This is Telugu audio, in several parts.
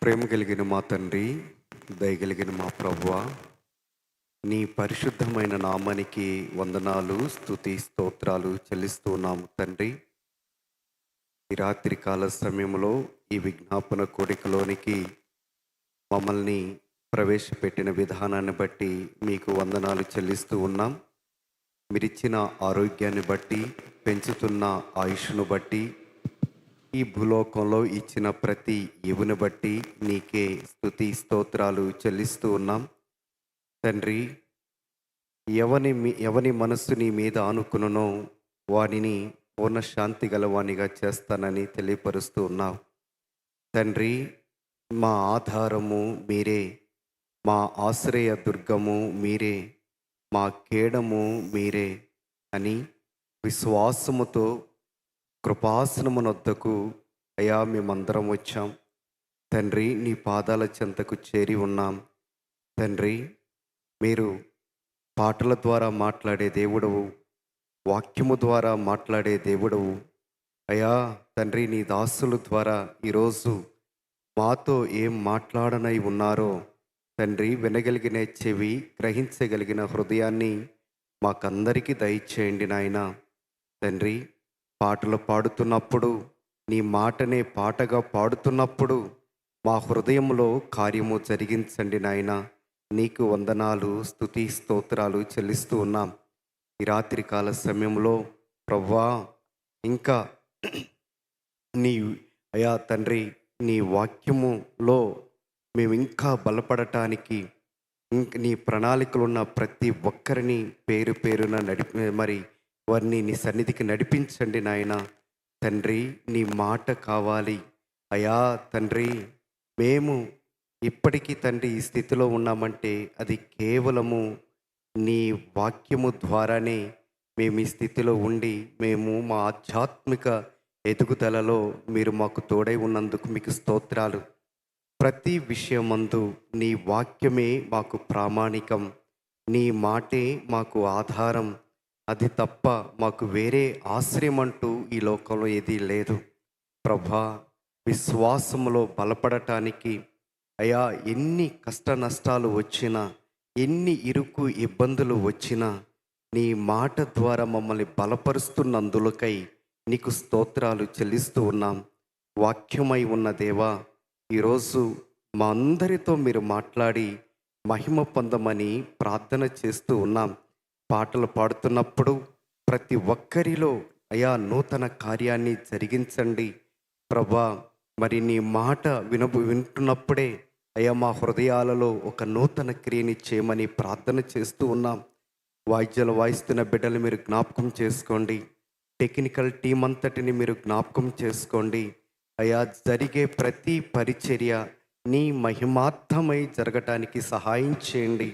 ప్రేమ కలిగిన మా తండ్రి, దయగలిగిన మా ప్రభువా, నీ పరిశుద్ధమైన నామానికి వందనాలు, స్తుతి, స్తోత్రాలు చెల్లిస్తూ ఉన్నాము తండ్రి. ఈ రాత్రి కాల సమయంలో ఈ విజ్ఞాపన కోడికలోనికి మమ్మల్ని ప్రవేశపెట్టిన విధానాన్ని బట్టి మీకు వందనాలు చెల్లిస్తూ ఉన్నాం. మీరిచ్చిన ఆరోగ్యాన్ని బట్టి, పెంచుతున్న ఆయుష్ను బట్టి, ఈ భూలోకంలో ఇచ్చిన ప్రతి ఈవుని బట్టి నీకే స్తుతి స్తోత్రాలు చెల్లిస్తూ ఉన్నాం తండ్రి. ఎవని మనస్సు నీ మీద ఆనుకునో వానిని పూర్ణ శాంతి గలవానిగా చేస్తానని తెలియపరుస్తూ ఉన్నావు తండ్రి. మా ఆధారము మీరే, మా ఆశ్రయ దుర్గము మీరే, మా కేడము మీరే అని విశ్వాసముతో కృపాసనమునొద్దకు అయా మేమందరం వచ్చాం తండ్రి. నీ పాదాల చెంతకు చేరి ఉన్నాం తండ్రి. మీరు పాటల ద్వారా మాట్లాడే దేవుడవు, వాక్యము ద్వారా మాట్లాడే దేవుడవు అయా తండ్రి. నీ దాసుల ద్వారా ఈరోజు మాతో ఏం మాట్లాడనై ఉన్నారో తండ్రి, వినగలిగిన చెవి, గ్రహించగలిగిన హృదయాన్ని మాకందరికీ దయచేయండి నాయన తండ్రి. పాటలు పాడుతున్నప్పుడు, నీ మాటనే పాటగా పాడుతున్నప్పుడు మా హృదయంలో కార్యము జరిగించండి నాయన. నీకు వందనాలు, స్తుతి, స్తోత్రాలు చెల్లిస్తూ ఉన్నాం ఈ రాత్రి కాల సమయంలో ప్రవ్వా. ఇంకా నీ అయా తండ్రి, నీ వాక్యములో మేము ఇంకా బలపడటానికి, నీ ప్రణాళికలు ఉన్న ప్రతి ఒక్కరిని పేరు పేరున వారిని నీ సన్నిధికి నడిపించండి నాయన తండ్రి. నీ మాట కావాలి అయా తండ్రి. మేము ఇప్పటికీ తండ్రి ఈ స్థితిలో ఉన్నామంటే అది కేవలము నీ వాక్యము ద్వారానే మేము ఈ స్థితిలో ఉండి, మేము మా ఆధ్యాత్మిక ఎదుగుదలలో మీరు మాకు తోడై ఉన్నందుకు మీకు స్తోత్రాలు. ప్రతి విషయమందు నీ వాక్యమే మాకు ప్రామాణికం, నీ మాటే మాకు ఆధారం. అది తప్ప మాకు వేరే ఆశ్రయం అంటూ ఈ లోకంలో ఏదీ లేదు ప్రభా. విశ్వాసములో బలపడటానికి అయా ఎన్ని కష్ట నష్టాలు వచ్చినా, ఎన్ని ఇరుకు ఇబ్బందులు వచ్చినా నీ మాట ద్వారా మమ్మల్ని బలపరుస్తున్నందులకై నీకు స్తోత్రాలు చెల్లిస్తూ ఉన్నాం. వాక్యమై ఉన్న దేవా, ఈరోజు మా అందరితో మీరు మాట్లాడి మహిమ పొందమని ప్రార్థన చేస్తూ ఉన్నాం. పాటలు పాడుతున్నప్పుడు ప్రతి ఒక్కరిలో అయా నూతన కార్యాన్ని జరిగించండి ప్రభా. మరి నీ మాట వింటున్నప్పుడే అయా మా హృదయాలలో ఒక నూతన క్రియని చేయమని ప్రార్థన చేస్తూ ఉన్నాం. వాయిద్యాలు వాయిస్తున్న బిడ్డలు మీరు జ్ఞాపకం చేసుకోండి. టెక్నికల్ టీం అంతటిని మీరు జ్ఞాపకం చేసుకోండి అయా. జరిగే ప్రతి పరిచర్య నీ మహిమార్థమై జరగటానికి సహాయం చేయండి.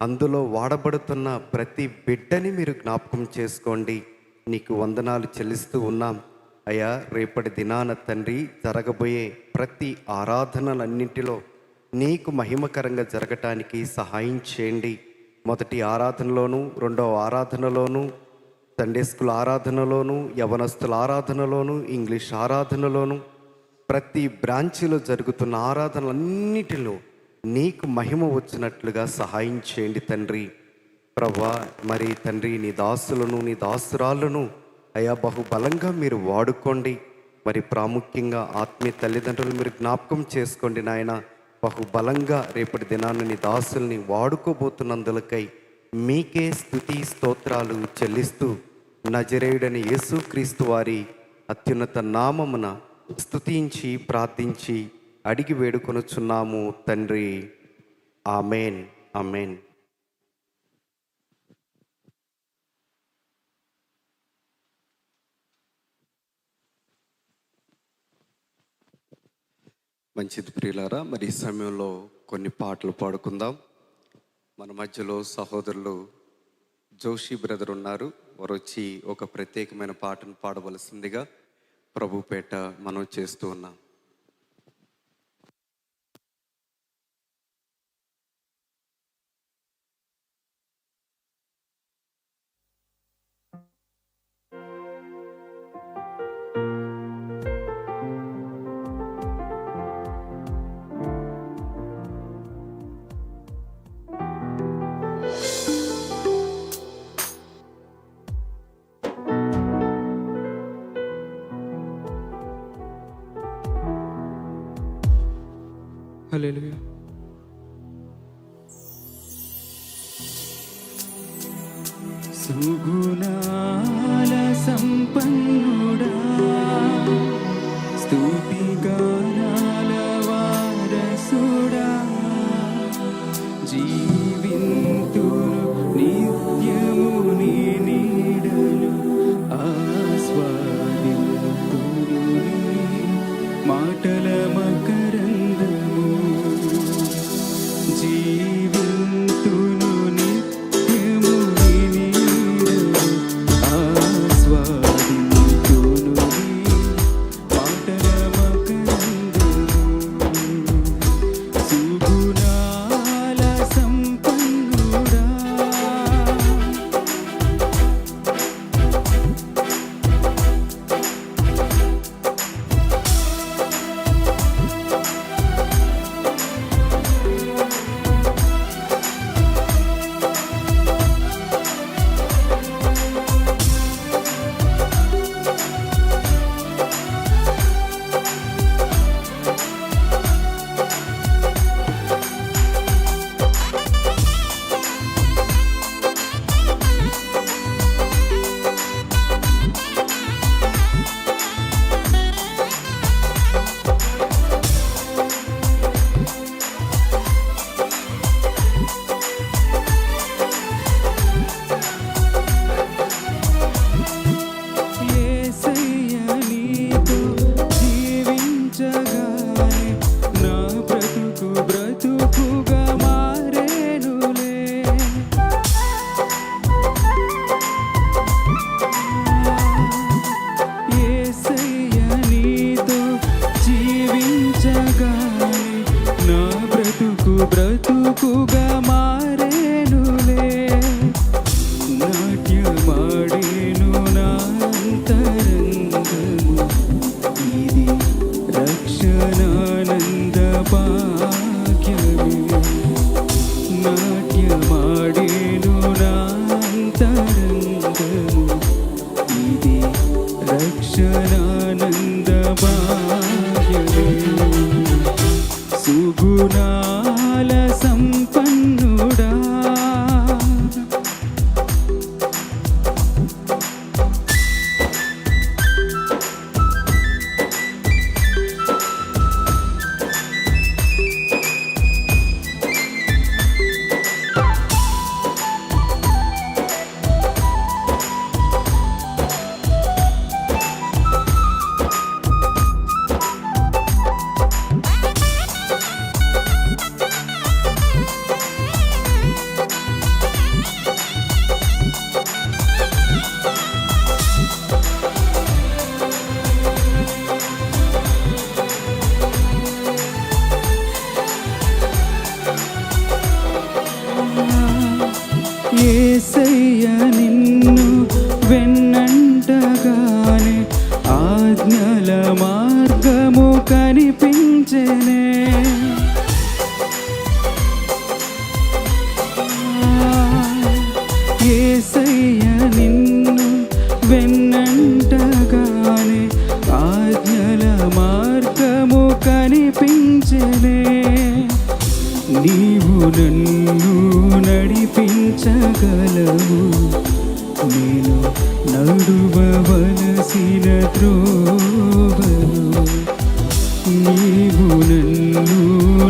అందులో వాడబడుతున్న ప్రతి బిడ్డని మీరు జ్ఞాపకం చేసుకోండి. నీకు వందనాలు చెల్లిస్తూ ఉన్నాం అయ్యా. రేపటి దినాన తండ్రి జరగబోయే ప్రతి ఆరాధనలన్నింటిలో నీకు మహిమకరంగా జరగటానికి సహాయం చేయండి. మొదటి ఆరాధనలోను, రెండవ ఆరాధనలోను, సండే స్కూల్ ఆరాధనలోను, యవనస్తుల ఆరాధనలోను, ఇంగ్లీష్ ఆరాధనలోను, ప్రతి బ్రాంచిలో జరుగుతున్న ఆరాధనలన్నిటిలో నీకు మహిమ వచ్చినట్లుగా సహాయం చేయండి తండ్రి ప్రభా. మరి తండ్రి నీ దాసులను, నీ దాసురాలను అయా బహుబలంగా మీరు వాడుకోండి. మరి ప్రాముఖ్యంగా ఆత్మీయ తల్లిదండ్రులు మీరు జ్ఞాపకం చేసుకోండి నాయన. బహుబలంగా రేపటి దినాన్ని నీ దాసుల్ని వాడుకోబోతున్నందులకై మీకే స్తుతి స్తోత్రాలు చెల్లిస్తూ నజరేయుడని యేసుక్రీస్తు వారి అత్యున్నత నామమున స్తుతించి ప్రార్థించి అడిగి వేడుకొనుచున్నాము తండ్రి. Amen, amen. మంచిది ప్రియులారా, మరి ఈ సమయంలో కొన్ని పాటలు పాడుకుందాం. మన మధ్యలో సహోదరులు జోషి బ్రదర్ ఉన్నారు. వారు వచ్చి ఒక ప్రత్యేకమైన పాటను పాడవలసిందిగా ప్రభుపేట మనం చేస్తూ ఉన్నాం. హల్లెలూయా. సుగుణాల సంపన్నుడా, స్తుతి గానాల వారసుడా, జీవింతును నిత్యము నీ నీడలు, ఆస్వాదింతును నీ మాటల మకరందము. జీవింతును నిత్యము నీ నీడలు, ఆస్వాదింతును నీ మాటల మకరందము. సుగుణాల సంపన్నుడా, యేసయ్య నీతో జీవించగానే నా బ్రతుకు బ్రతుకుగా మారేనులే. యేసయ్య నీతో జీవించగానే నా బ్రతుకు బ్రతుకుగా మారేనులే. నాట్యమాడేను నా అంతరంగము, ఇది రక్షణానంద భాగ్యమే. నాట్యమాడేను నా అంతరంగము, ఇది రక్షణానంద భాగ్యమే. సుగుణాల సంపన్నుడా, యేసయ్య నిన్ను వెన్నంటగానే ఆజ్ఞల మార్గము కనిపించెనే. యేసయ్య నిన్ను వెన్నంటగానే ఆజ్ఞల మార్గము కనిపించెనే. నీవు నన్ను నడిపించగలవు, నేను నడువవలసిన త్రోవలు. నీవు నన్ను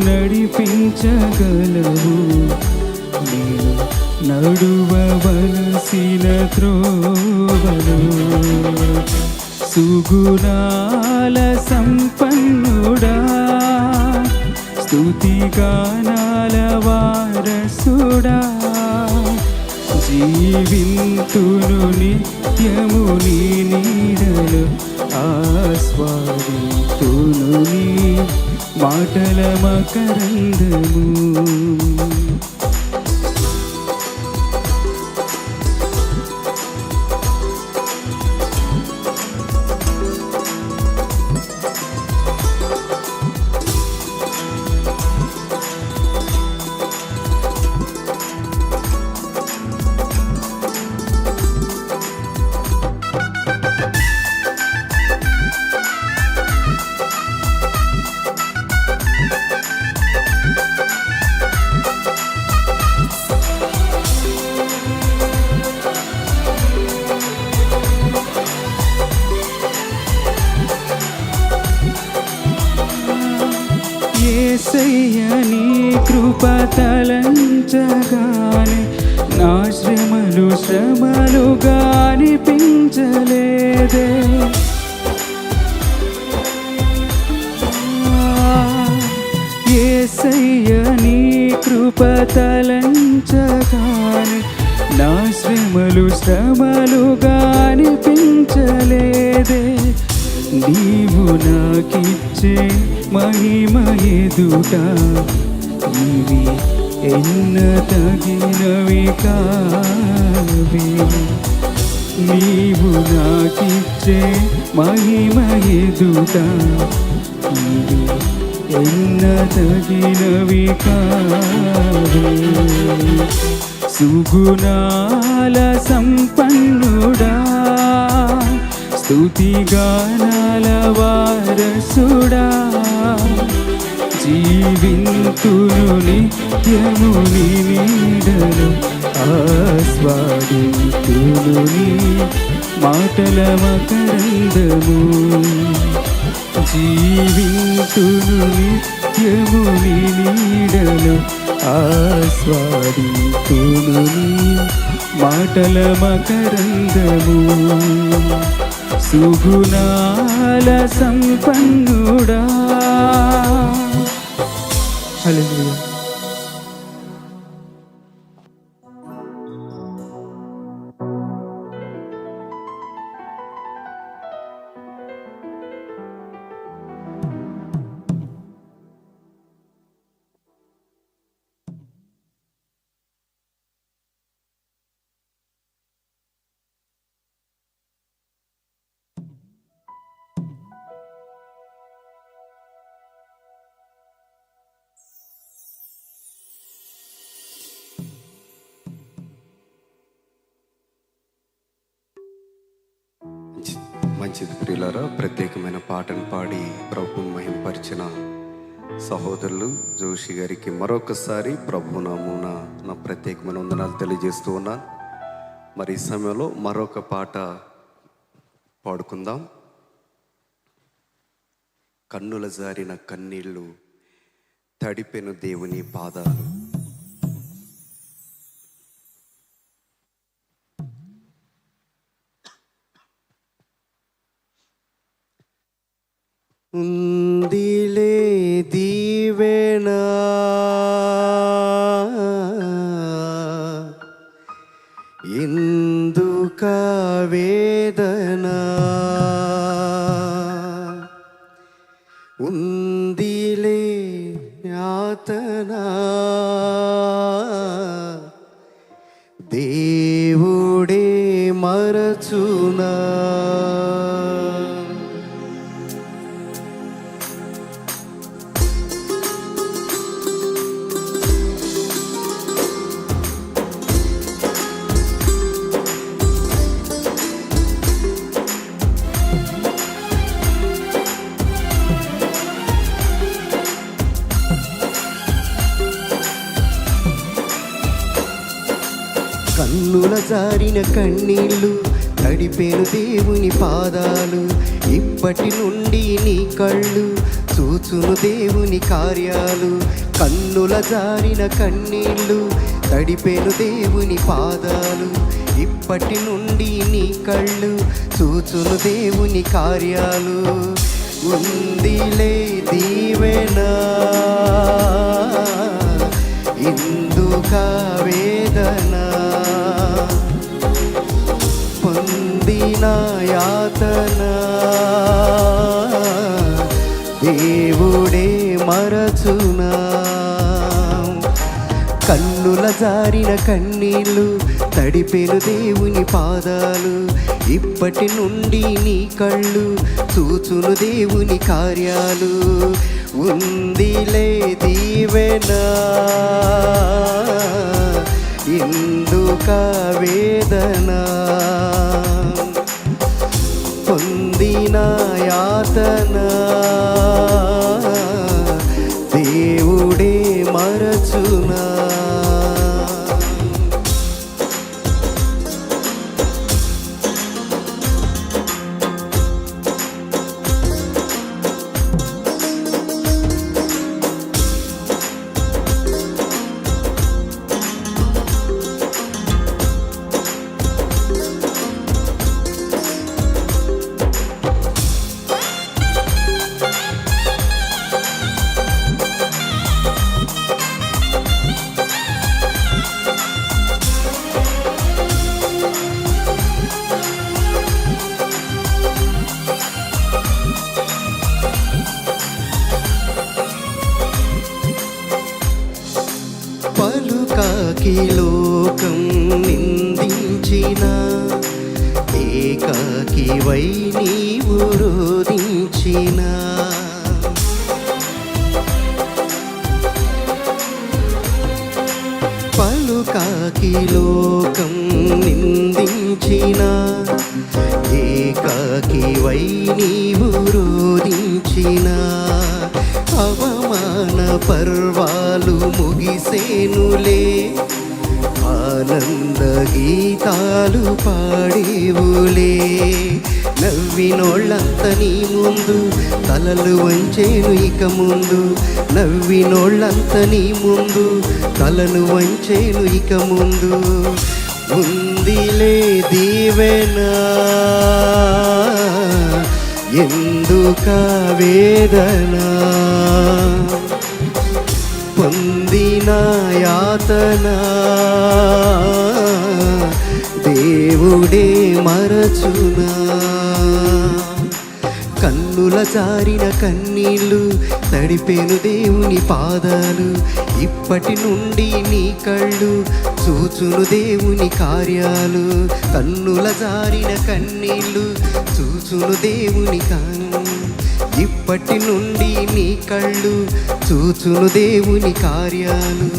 నడిపించగలవు, నేను నడువవలసిన త్రోవలు. సుగుణాల సంపన్నుడా, స్తుతి గానాల వారసుడా, జీవింతును నిత్యము నీ నీడలు, ఆస్వాదింతును నీ మాటల మకరందము. యేసయ్య నీ కృప తలంచగానే నా శ్రమలు శ్రమలుగా అనిపించలేదే. యేసయ్య నీ కృప తలంచగానే నా శ్రమలు శ్రమలుగా అనిపించలేదే. నీవు నాకిచ్చే మహిమ ఎదుట ఇవి ఎన్న తగినవి కావే. నీవు నాకిచ్చే మహిమ ఎదుట ఇవి ఎన్న తగినవి కావే. సుగుణాల సంపన్నుడా, స్తుతిగానాల వారసుడా, జీవింతును నిత్యము నీ నీడను, ఆస్వాదింతును నీ మాటల మకరందము. జీవింతును నిత్యము నీ నీడను, ఆస్వాదింతును నీ మాటల మకరందము. సుగుణాల సంపన్నుడా. హల్లెలూయా. మంచిది ప్రియులారా, ప్రత్యేకమైన పాటను పాడి ప్రభువును మహింపరిచిన సహోదరులు జోషి గారికి మరొకసారి ప్రభు నామమున నా ప్రత్యేకమైన వందనాలు తెలియజేస్తూ ఉన్నాను. మరి ఈ సమయంలో మరొక పాట పాడుకుందాం. కన్నుల జారిన కన్నీళ్ళు తడిపెను దేవుని పాదాలు. ఉందిలే దీవెనా ఎందుక వేదనా, ఉందిలే యాతనా దేవుడే మరచునా. కన్నుల జారిన కన్నీళ్ళు తడిపేను దేవుని పాదాలు. ఇప్పటి నుండి నీ కళ్ళు చూచును దేవుని కార్యాలు. కన్నుల జారిన కన్నీళ్ళు తడిపేను దేవుని పాదాలు. ఇప్పటి నుండి నీ కళ్ళు చూచును దేవుని కార్యాలు. ఉందిలే దీవెనా ఎందుక వేదనా, పొందిన యాతనా దేవుడే మరచునా. కన్నుల జారిన కన్నీళ్ళు తడిపెను దేవుని పాదాలు. ఇప్పటి నుండి నీ కళ్ళు చూచును దేవుని కార్యాలు. ఉందిలే దీవెనా ఎందుక వేదనా, పొందిన యాతనా దేవుడే మరచునా. పలుకాకి లోకం నిందించిన ఏకాకివై నీవు రోదించిన పలుకాకి లోకం నిందించిన ఏకాకివై నీవు రోదించిన అవమాన పర్వాలు ముగిసేనులే ఆనంద గీతాలు పాడేవులే నవ్వినోళ్ళంత నీ ముందు తలలు వంచేను ఇక ముందు నవ్వినోళ్ళంత నీ ముందు తలను వంచేను ఇక ముందు ఉందిలే దీవెనా ఎందుక వేదన పొందిన యాతన దేవుడే మరచునా కన్నుల జారిన కన్నీళ్ళు తడిపేను దేవుని పాదాలు ఇప్పటి నుండి నీ కళ్ళు చూచును దేవుని కార్యాలు కన్నుల జారిన కన్నీళ్ళు చూచును దేవుని ఇప్పటి నుండి నీ కళ్ళు చూచును దేవుని కార్యాలు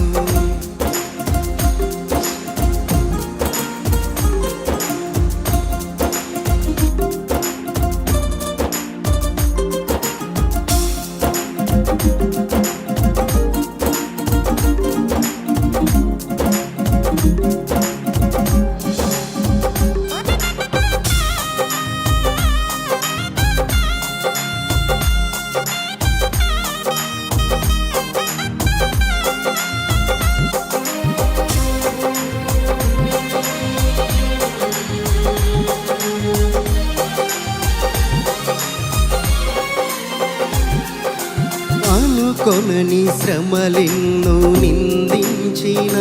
అనుకొనని శ్రమలెన్నో నిందించిన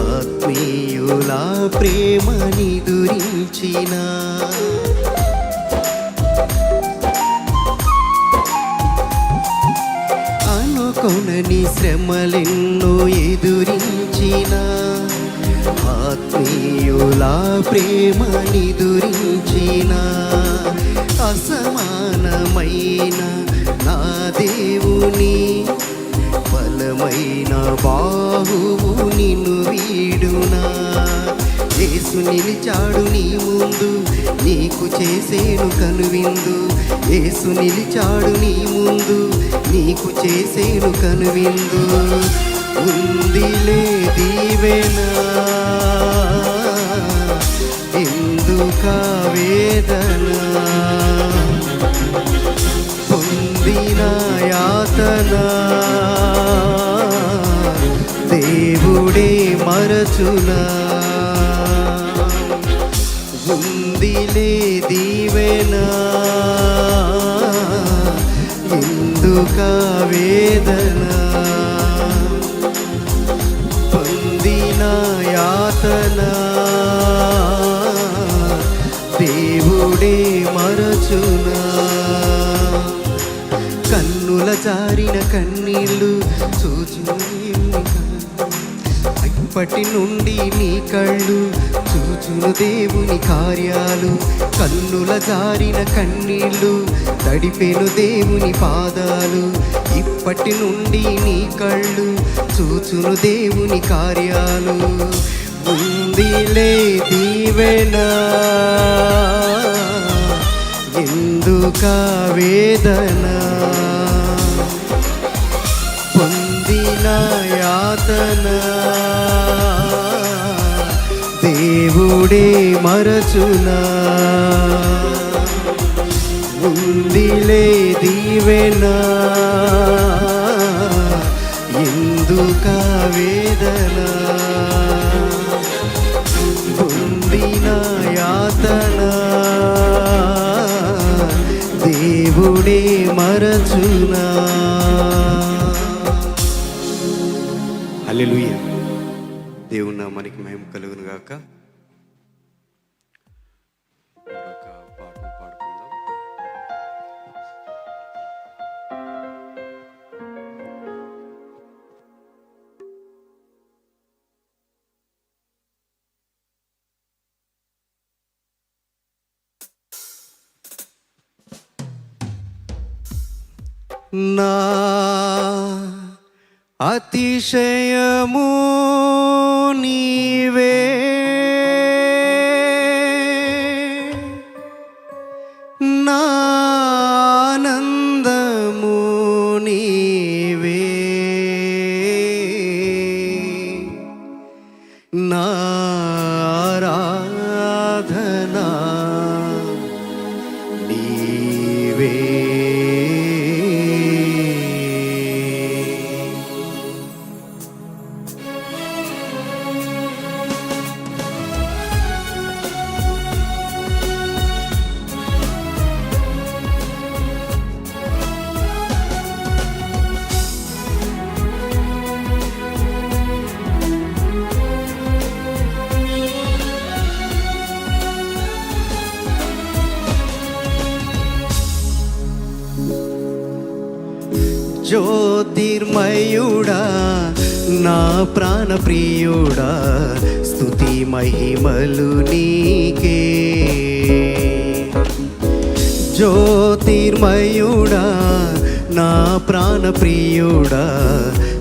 ఆత్మీయుల ప్రేమని దురించిన అనుకొనని శ్రమలెన్నో ఎదురించిన ఆత్మీయుల ప్రేమని దురించిన అసమానమైన నా దేవుని బలమైన బాహువు నిన్ను వీడునా యేసు నిలిచాడు నీ ముందు నీకు చేసేను కనువిందు యేసు నిలిచాడు నీ ముందు నీకు చేసేను కనువిందు ఉందిలే దీవెనా ఎందుక వేదన పొందిన యాతన దేవుడే మరచునా ఉందిలే దీవెనా ఎందుక వేదన పొందిన యాతన దేవుడే మరచునా కన్నుల జారిన కన్నీళ్ళు చూచును ఇప్పటి నుండి నీ కళ్ళు చూచును దేవుని కార్యాలు కన్నుల జారిన కన్నీళ్ళు తడిపెను దేవుని పాదాలు ఇప్పటి నుండి నీ కళ్ళు చూచును దేవుని కార్యాలు ఉందిలే దీవెనా ఎందుక వేదన పొందిన యాతన దేవుడే మరచునా ఉందిలే దీవెనా ఎందుక వేదన పొందిన యాతన దేవుడే మరచునా హల్లెలూయా దేవుని నామానికి మహిమ కలుగును గాక మరొక పాటను పాడుకుందాం నా అతిశయము నీవే, నా ఆనందము నీవే, నా ఆరాధనా నీవే. జ్యోతిర్మయుడా నా ప్రాణ ప్రియుడా, స్తుతి మహిమలు నీకే. జ్యోతిర్మయుడా నా ప్రాణ ప్రియుడా,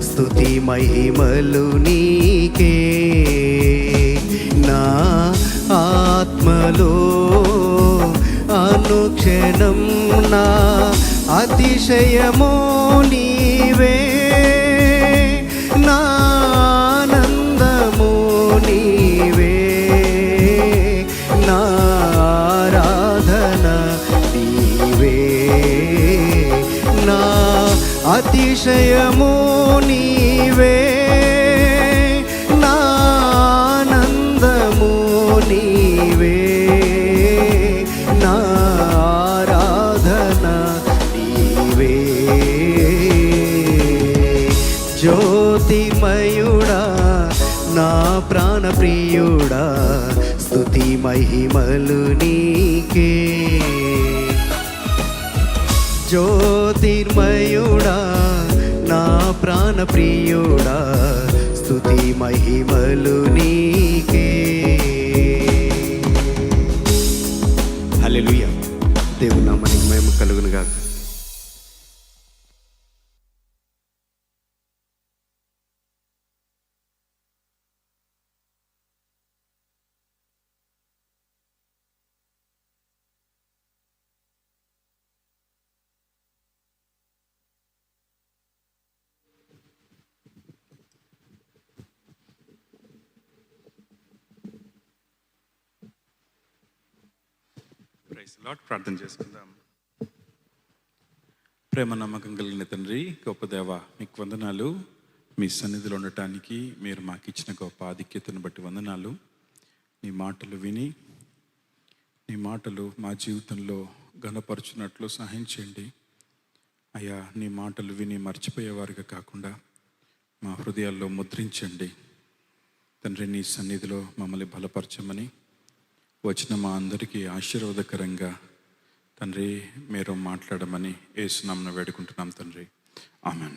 స్తుతి మహిమలు నీకే. నా ఆత్మలో అనుక్షణం నా అతిశయమో నీవే, నా ఆనందము నీవే, నా ఆరాధన నీవే, నా అతిశయము నీవే, నా ఆనందము నీవే, నా ఆరాధన నీవే. జ్యోతిర్మయుడా నా ప్రాణ ప్రియుడా, స్తుతి మహిమలు నీకే. జ్యోతిర్మయుడా నా ప్రాణ ప్రియుడా, స్తుతి మహిమలు నీకే. హల్లెలూయా. దేవుని నామానికి మహిమ కలుగును గాక. Praise lord. ప్రార్థన చేసుకుందాం. ప్రేమ నమ్మకం కలిగిన తండ్రి, గొప్ప దేవ, మీకు వందనాలు. మీ సన్నిధిలో ఉండటానికి మీరు మాకు ఇచ్చిన గొప్ప ఆధిక్యతను బట్టి వందనాలు. నీ మాటలు విని నీ మాటలు మా జీవితంలో ఘనపరచున్నట్లు సహాయం చేయండి అయ్యా. నీ మాటలు విని మర్చిపోయేవారుగా కాకుండా మా హృదయాల్లో ముద్రించండి తండ్రి. నీ సన్నిధిలో మమ్మల్ని బలపరచమని, వచ్చిన మా అందరికీ ఆశీర్వాదకరంగా తండ్రి మీరు మాట్లాడమని యేసు నామమున వేడుకుంటున్నాం తండ్రి. ఆమెన్.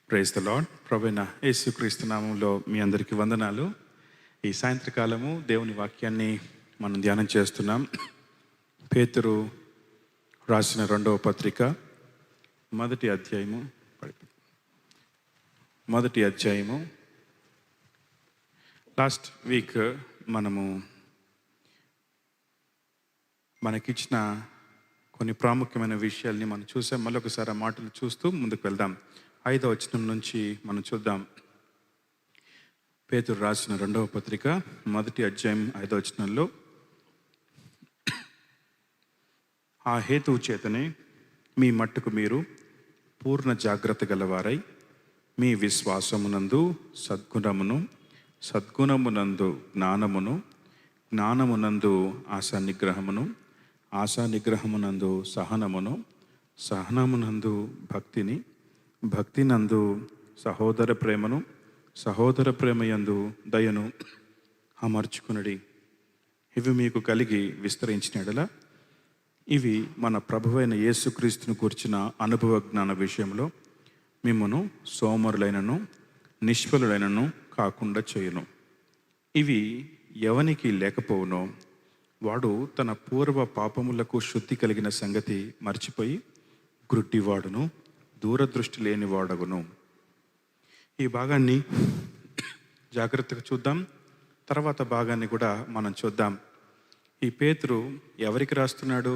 Praise the lord. ప్రభువైన యేసుక్రీస్తు నామములో మీ అందరికీ వందనాలు. ఈ సాయంత్రకాలము దేవుని వాక్యాన్ని మనం ధ్యానం చేస్తున్నాం. పేతురు రాసిన 2వ పత్రిక మొదటి అధ్యాయము. లాస్ట్ వీక్ మనకిచ్చిన కొన్ని ప్రాముఖ్యమైన విషయాల్ని మనం చూసాం. మళ్ళొకసారి ఆ మాటలు చూస్తూ ముందుకు వెళ్దాం. 5వ వచనం నుంచి మనం చూద్దాం. పేతురు రాసిన 2వ పత్రిక మొదటి అధ్యాయం 5వ వచనంలో, ఆ హేతువు చేతనే మీ మట్టుకు మీరు పూర్ణ జాగ్రత్త గలవారై మీ విశ్వాసమునందు సద్గుణమును, సద్గుణమునందు జ్ఞానమును, జ్ఞానమునందు ఆశానిగ్రహమును, ఆశానిగ్రహమునందు సహనమును, సహనమునందు భక్తిని, భక్తినందు సహోదర ప్రేమను, సహోదర ప్రేమయందు దయను అమర్చుకునడి. ఇవి మీకు కలిగి విస్తరించిన ఎడల ఇవి మన ప్రభువైన యేసుక్రీస్తును కూర్చిన అనుభవ జ్ఞాన విషయంలో మిమ్మును సోమరులైనను నిష్ఫలులైనను కాకుండా చేయును. ఇవి ఎవనికి లేకపోవునో వాడు తన పూర్వ పాపములకు శుద్ధి కలిగిన సంగతి మర్చిపోయి గ్రుడ్డివాడును దూరదృష్టి లేనివాడగును. ఈ భాగాన్ని జాగ్రత్తగా చూద్దాం. తర్వాత భాగాన్ని కూడా మనం చూద్దాం. ఈ పేతురు ఎవరికి రాస్తున్నాడు?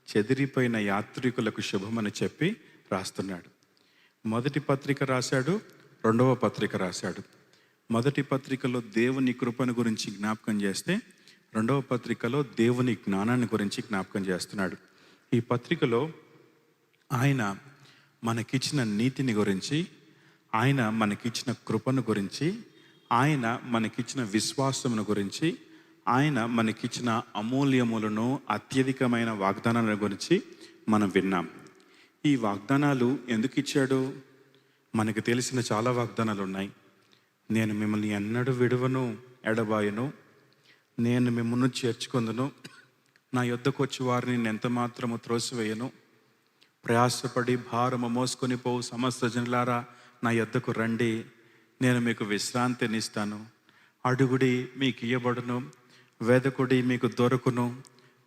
చెదిరిపోయిన యాత్రికులకు శుభమని చెప్పి రాస్తున్నాడు. మొదటి పత్రిక రాశాడు, రెండవ పత్రిక రాశాడు. మొదటి పత్రికలో దేవుని కృపను గురించి జ్ఞాపకం చేస్తే, రెండవ పత్రికలో దేవుని జ్ఞానాన్ని గురించి జ్ఞాపకం చేస్తున్నాడు. ఈ పత్రికలో ఆయన మనకిచ్చిన నీతిని గురించి, ఆయన మనకిచ్చిన కృపను గురించి, ఆయన మనకిచ్చిన విశ్వాసమును గురించి, ఆయన మనకిచ్చిన అమూల్యములను అత్యధికమైన వాగ్దానాల గురించి మనం విన్నాం. ఈ వాగ్దానాలు ఎందుకు ఇచ్చాడు? మనకు తెలిసిన చాలా వాగ్దానాలు ఉన్నాయి. నేను మిమ్మల్ని ఎన్నడూ విడువను, ఎడబాయను, నేను మిమ్మల్ని చేర్చుకుందును, నా యొద్దకు వచ్చి వారిని నేను ఎంత మాత్రము త్రోసివేయను, ప్రయాసపడి భారము మోసుకొని పోవు సమస్త జనులారా నా యొద్దకు రండి, నేను మీకు విశ్రాంతినిస్తాను, అడుగుడి మీకు ఇయ్యబడును, వెదకుడి మీకు దొరకును,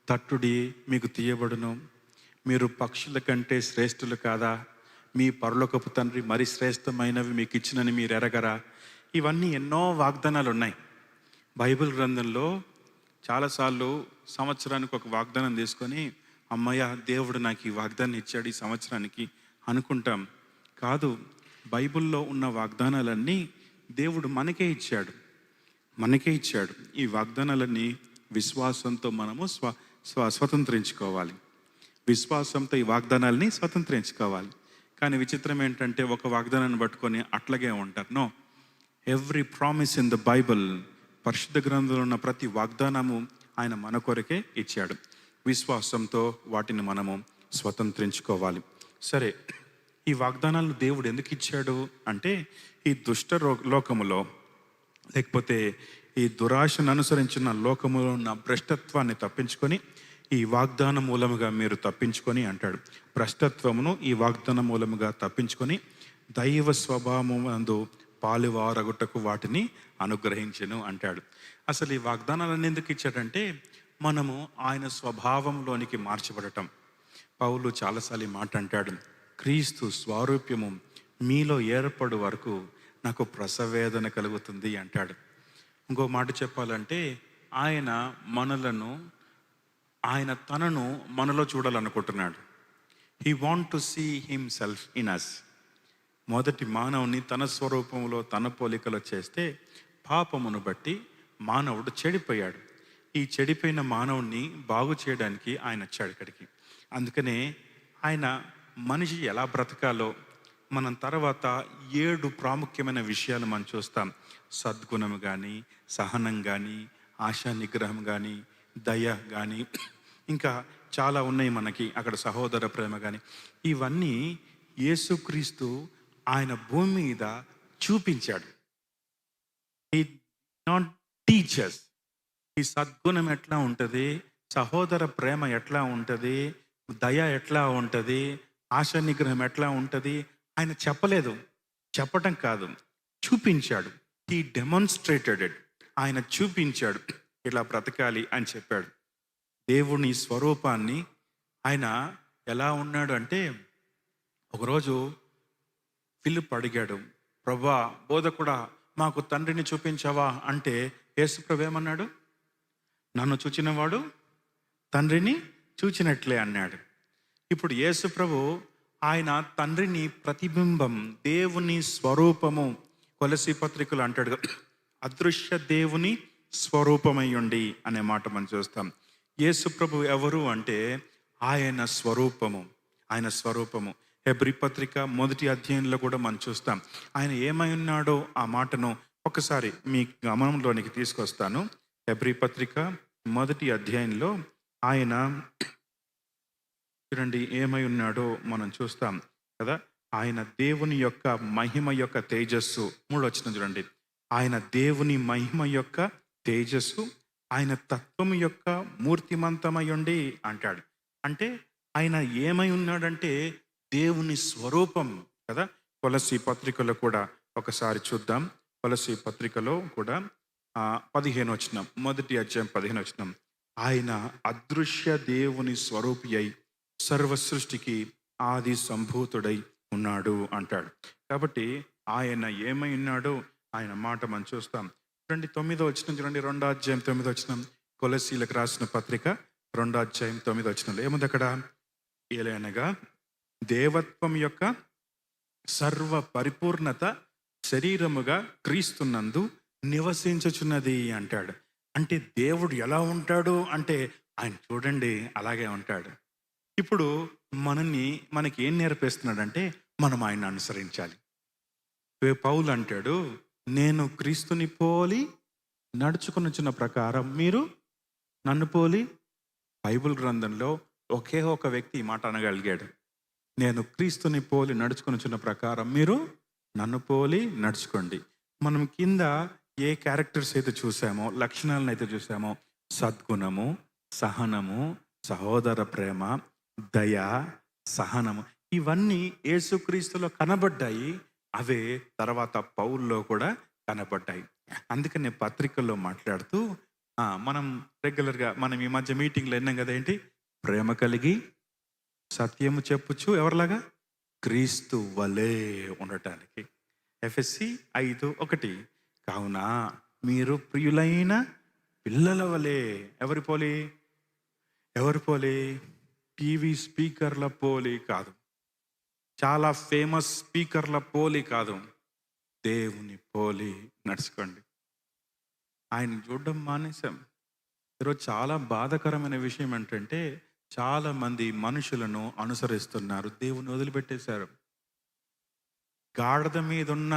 తట్టుడి మీకు తీయబడును, మీరు పక్షుల కంటే శ్రేష్ఠులు కాదా, మీ పరలోకపు తండ్రి మరి శ్రేష్టమైనవి మీకు ఇచ్చినని మీరు ఎరగరా. ఇవన్నీ ఎన్నో వాగ్దానాలు ఉన్నాయి బైబిల్ గ్రంథంలో. చాలాసార్లు సంవత్సరానికి ఒక వాగ్దానం తీసుకొని, అమ్మయ్య దేవుడు నాకు ఈ వాగ్దానం ఇచ్చాడు ఈ సంవత్సరానికి అనుకుంటాం. కాదు, బైబిల్లో ఉన్న వాగ్దానాలన్నీ దేవుడు మనకే ఇచ్చాడు. ఈ వాగ్దానాలన్నీ విశ్వాసంతో మనము స్వతంత్రించుకోవాలి. విశ్వాసంతో ఈ వాగ్దానాలని స్వతంత్రించుకోవాలి. కానీ విచిత్రం ఏంటంటే, ఒక వాగ్దానాన్ని పట్టుకొని అట్లాగే ఉంటారు. No, every promise in the Bible, పరిశుద్ధ గ్రంథంలో ఉన్న ప్రతి వాగ్దానము ఆయన మన కొరకే ఇచ్చాడు. విశ్వాసంతో వాటిని మనము స్వతంత్రించుకోవాలి. సరే, ఈ వాగ్దానాలను దేవుడు ఎందుకు ఇచ్చాడు అంటే, ఈ దుష్ట లోకములో, లేకపోతే ఈ దురాశను అనుసరించిన లోకములో ఉన్న భ్రష్టత్వాన్ని తప్పించుకొని ఈ వాగ్దానం మూలముగా మీరు తప్పించుకొని అంటాడు. భ్రష్టత్వమును ఈ వాగ్దానం మూలముగా తప్పించుకొని దైవ స్వభావమందు పాలువారగుటకు వాటిని అనుగ్రహించెను అంటాడు. అసలు ఈ వాగ్దానాలన్నీ ఎందుకు ఇచ్చాడంటే, మనము ఆయన స్వభావంలోనికి మార్చబడటం. పౌలు చాలాసార్లు ఈ మాట అంటాడు, క్రీస్తు స్వారూప్యము మీలో ఏర్పడు వరకు నాకు ప్రసవేదన కలుగుతుంది అంటాడు. ఇంకో మాట చెప్పాలంటే, ఆయన తనను మనలో చూడాలనుకుంటున్నాడు. He want to see himself in us. మొదటి మానవుని తన స్వరూపంలో తన పోలికలో చేస్తే, పాపమును బట్టి మానవుడు చెడిపోయాడు. ఈ చెడిపోయిన మానవుణ్ణి బాగు చేయడానికి ఆయన వచ్చాడు ఇక్కడికి. అందుకనే ఆయన మనిషి ఎలా బ్రతకాలో మనం తర్వాత 7 ప్రాముఖ్యమైన విషయాలు మనం చూస్తాం. సద్గుణం కానీ, సహనం కానీ, ఆశా నిగ్రహం కానీ, దయ కానీ, ఇంకా చాలా ఉన్నాయి మనకి అక్కడ, సహోదర ప్రేమ కానీ. ఇవన్నీ యేసుక్రీస్తు ఆయన భూమి మీద చూపించాడు. He not teachers. ఈ సద్గుణం ఎట్లా ఉంటుంది, సహోదర ప్రేమ ఎట్లా ఉంటుంది, దయ ఎట్లా ఉంటుంది, ఆశ నిగ్రహం ఎట్లా ఉంటుంది ఆయన చెప్పలేదు. చెప్పటం కాదు, చూపించాడు. He demonstrated it. ఆయన చూపించాడు ఇలా బ్రతకాలి అని చెప్పాడు. దేవుని స్వరూపాన్ని ఆయన ఎలా ఉన్నాడు అంటే, ఒకరోజు ఫిలిప్ అడిగాడు, ప్రభా బోధకుడా మాకు తండ్రిని చూపించావా అంటే, యేసుప్రభు ఏమన్నాడు? నన్ను చూచినవాడు తండ్రిని చూచినట్లే అన్నాడు. ఇప్పుడు యేసుప్రభు ఆయన తండ్రిని ప్రతిబింబం, దేవుని స్వరూపము. కొలసీ పత్రికలు అంటాడు, అదృశ్య దేవుని స్వరూపమై ఉండి అనే మాట మనం చూస్తాం. యేసుప్రభు ఎవరు అంటే ఆయన స్వరూపము. హెబ్రీ పత్రిక 1వ అధ్యాయంలో కూడా మనం చూస్తాం. ఆయన ఏమై ఉన్నాడో ఆ మాటను ఒకసారి మీ గమనంలోనికి తీసుకొస్తాను. హెబ్రీ పత్రిక 1వ అధ్యాయంలో ఆయన చూడండి ఏమై ఉన్నాడో మనం చూస్తాం కదా. ఆయన దేవుని యొక్క మహిమ యొక్క తేజస్సు. 3వ వచనం చూడండి, ఆయన దేవుని మహిమ యొక్క తేజస్సు, ఆయన తత్వము యొక్క మూర్తిమంతమై ఉండి అంటాడు. అంటే ఆయన ఏమై ఉన్నాడంటే దేవుని స్వరూపం కదా. కొలసీ పత్రికలో కూడా ఒకసారి చూద్దాం. కొలసీ పత్రికలో కూడా 15వ వచనం, 1వ అధ్యాయం 15వ వచనం, ఆయన అదృశ్య దేవుని స్వరూపి అయి సర్వ సృష్టికి ఆది సంభూతుడై ఉన్నాడు అంటాడు. కాబట్టి ఆయన ఏమై ఉన్నాడో ఆయన మాట మనం చూస్తాం. చూడండి 9వ వచనం చూడండి, 2వ అధ్యాయం 9వ వచనం, కొలస్సీలకు రాసిన పత్రిక 2వ అధ్యాయం 9వ వచనంలో ఏముంది అక్కడ? ఏలైనగా దేవత్వం యొక్క సర్వ పరిపూర్ణత శరీరముగా క్రీస్తునందు నివసించుచున్నది అంటాడు. అంటే దేవుడు ఎలా ఉంటాడు అంటే ఆయన చూడండి అలాగే ఉంటాడు. ఇప్పుడు మనకి ఏం నేర్పిస్తున్నాడంటే మనం ఆయన అనుసరించాలి. పౌలు అంటాడు, నేను క్రీస్తుని పోలి నడుచుకొనుచున్న ప్రకారం మీరు నన్ను పోలి. బైబిల్ గ్రంథంలో ఒకే ఒక వ్యక్తి ఈ మాట అనగలిగాడు, నేను క్రీస్తుని పోలి నడుచుకొనుచున్న ప్రకారం మీరు నన్ను పోలి నడుచుకోండి. మనం కింద ఏ క్యారెక్టర్స్ అయితే చూసామో, లక్షణాలను అయితే చూసామో, సద్గుణము, సహనము, సహోదర ప్రేమ, దయ, సహనము, ఇవన్నీ యేసుక్రీస్తులో కనబడ్డాయి. అవే తర్వాత పౌల్లో కూడా కనబడ్డాయి. అందుకని పత్రికల్లో మాట్లాడుతూ మనం రెగ్యులర్గా మనం ఈ మధ్య మీటింగ్లో విన్నాం కదా, ఏంటి? ప్రేమ కలిగి సత్యము చెప్పుచు ఎవరిలాగా? క్రీస్తు వలే ఉండటానికి. ఎఫెసీ 5:1 కావున మీరు ప్రియులైన పిల్లల వలె. ఎవరి పోలి? టీవీ స్పీకర్ల పోలి కాదు, చాలా ఫేమస్ స్పీకర్ల పోలి కాదు, దేవుని పోలి నడుచుకోండి. ఆయన చూడడం మానేశాం. ఈరోజు చాలా బాధాకరమైన విషయం ఏంటంటే చాలా మంది మనుషులను అనుసరిస్తున్నారు, దేవుని వదిలిపెట్టేశారు. గాడిద మీద ఉన్న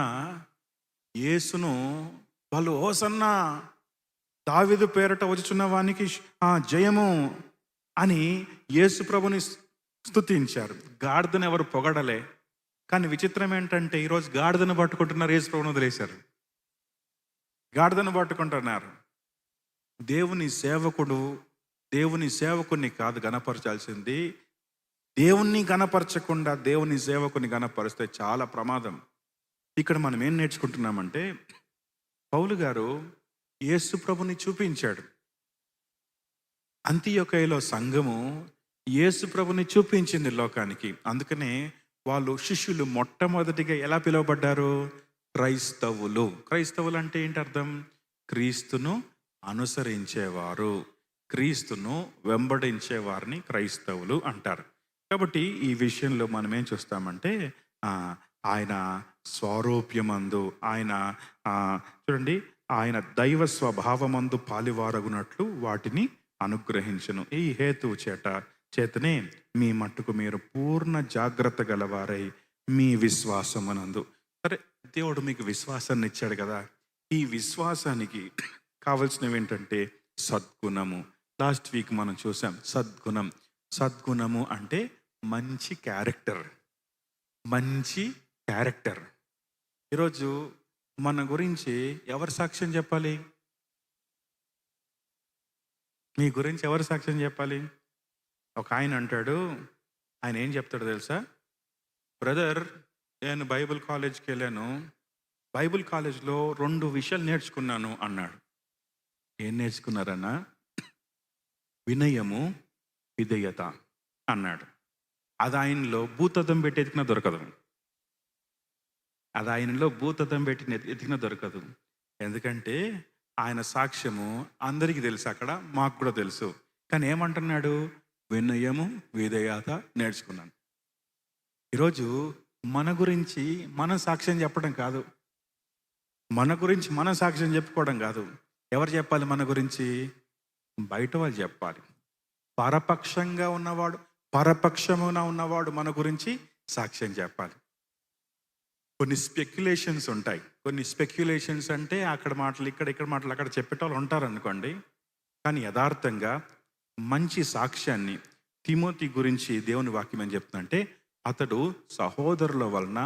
యేసును వాళ్ళు హోసన్నా దావీదు పేరట వచ్చుచున్న వానికి జయము అని యేసు ప్రభుని స్తుతించారు. గాడిదను ఎవరు పొగడలే. కానీ విచిత్రం ఏంటంటే ఈరోజు గాడిదను పట్టుకుంటున్నారు, యేసు ప్రభుని వదిలేశారు. గాడిదను పట్టుకుంటున్నారు. దేవుని సేవకుని కాదు గణపరచాల్సింది, దేవుణ్ణి గణపరచకుండా దేవుని సేవకుని గణపరిస్తే చాలా ప్రమాదం. ఇక్కడ మనం ఏం నేర్చుకుంటున్నామంటే పౌలు గారు యేసు ప్రభుని చూపించాడు. అంతియొకయలో సంఘము యేసు ప్రభుని చూపించింది లోకానికి. అందుకనే వాళ్ళు శిష్యులు మొట్టమొదటిగా ఎలా పిలువబడ్డారు? క్రైస్తవులు. క్రైస్తవులు అంటే ఏంటి అర్థం? క్రీస్తును అనుసరించేవారు, క్రీస్తును వెంబడించే వారిని క్రైస్తవులు అంటారు. కాబట్టి ఈ విషయంలో మనం ఏం చూస్తామంటే ఆయన స్వారూప్యమందు, ఆయన చూడండి, ఆయన దైవ స్వభావమందు పాలివారగునట్లు వాటిని అనుగ్రహించును. ఈ హేతువు చేతనే మీ మట్టుకు మీరు పూర్ణ జాగ్రత్త గలవారై మీ విశ్వాసమునందు. సరే, దేవుడు మీకు విశ్వాసాన్ని ఇచ్చాడు కదా, ఈ విశ్వాసానికి కావలసినవి ఏంటంటే సద్గుణము. లాస్ట్ వీక్ మనం చూసాం సద్గుణము అంటే మంచి క్యారెక్టర్. ఈరోజు మన గురించి ఎవరు సాక్ష్యం చెప్పాలి? మీ గురించి ఎవరు సాక్ష్యం చెప్పాలి? ఒక ఆయన అంటాడు, ఆయన ఏం చెప్తాడో తెలుసా? బ్రదర్, నేను బైబిల్ కాలేజ్కి వెళ్ళాను, బైబిల్ కాలేజ్లో 2 విషయాలు నేర్చుకున్నాను అన్నాడు. ఏం నేర్చుకున్నారన్నా? వినయము, విధేయత అన్నాడు. అది ఆయనలో భూతద్దం పెట్టి ఎతికినా దొరకదు. ఎందుకంటే ఆయన సాక్ష్యము అందరికీ తెలుసు, అక్కడ మాకు కూడా తెలుసు. కానీ ఏమంటున్నాడు? వినయము, విధేయత నేర్చుకున్నాను. ఈరోజు మన గురించి మనం సాక్ష్యం చెప్పడం కాదు, మన గురించి మనం సాక్ష్యం చెప్పుకోవడం కాదు. ఎవరు చెప్పాలి మన గురించి? బయట వాళ్ళు చెప్పాలి. పరపక్షమున ఉన్నవాడు మన గురించి సాక్ష్యం చెప్పాలి. కొన్ని స్పెక్యులేషన్స్ ఉంటాయి. కొన్ని స్పెక్యులేషన్స్ అంటే అక్కడ మాటలు ఇక్కడ మాటలు అక్కడ చెప్పేటోళ్ళు ఉంటారు అనుకోండి. కానీ యథార్థంగా మంచి సాక్ష్యాన్ని తిమోతి గురించి దేవుని వాక్యం ఏం చెప్తుందంటే, అతడు సహోదరుల వలన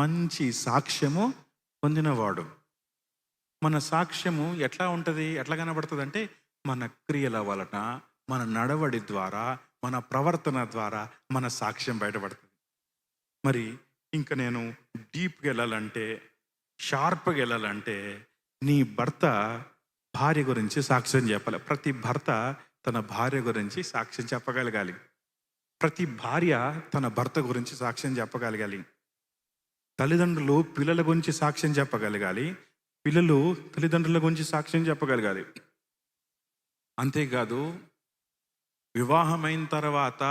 మంచి సాక్ష్యము పొందినవాడు. మన సాక్ష్యము ఎట్లా ఉంటుంది, ఎట్లా కనబడుతుంది అంటే మన క్రియల వలన, మన నడవడి ద్వారా, మన ప్రవర్తన ద్వారా మన సాక్ష్యం బయటపడుతుంది. మరి ఇంకా నేను డీప్గా వెళ్ళాలంటే, షార్ప్గా వెళ్ళాలంటే నీ భర్త భార్య గురించి సాక్ష్యం చెప్పాలి. ప్రతి భర్త తన భార్య గురించి సాక్ష్యం చెప్పగలగాలి. ప్రతి భార్య తన భర్త గురించి సాక్ష్యం చెప్పగలగాలి. తల్లిదండ్రులు పిల్లల గురించి సాక్ష్యం చెప్పగలగాలి. పిల్లలు తల్లిదండ్రుల గురించి సాక్ష్యం చెప్పగలగాలి. అంతేకాదు వివాహమైన తర్వాత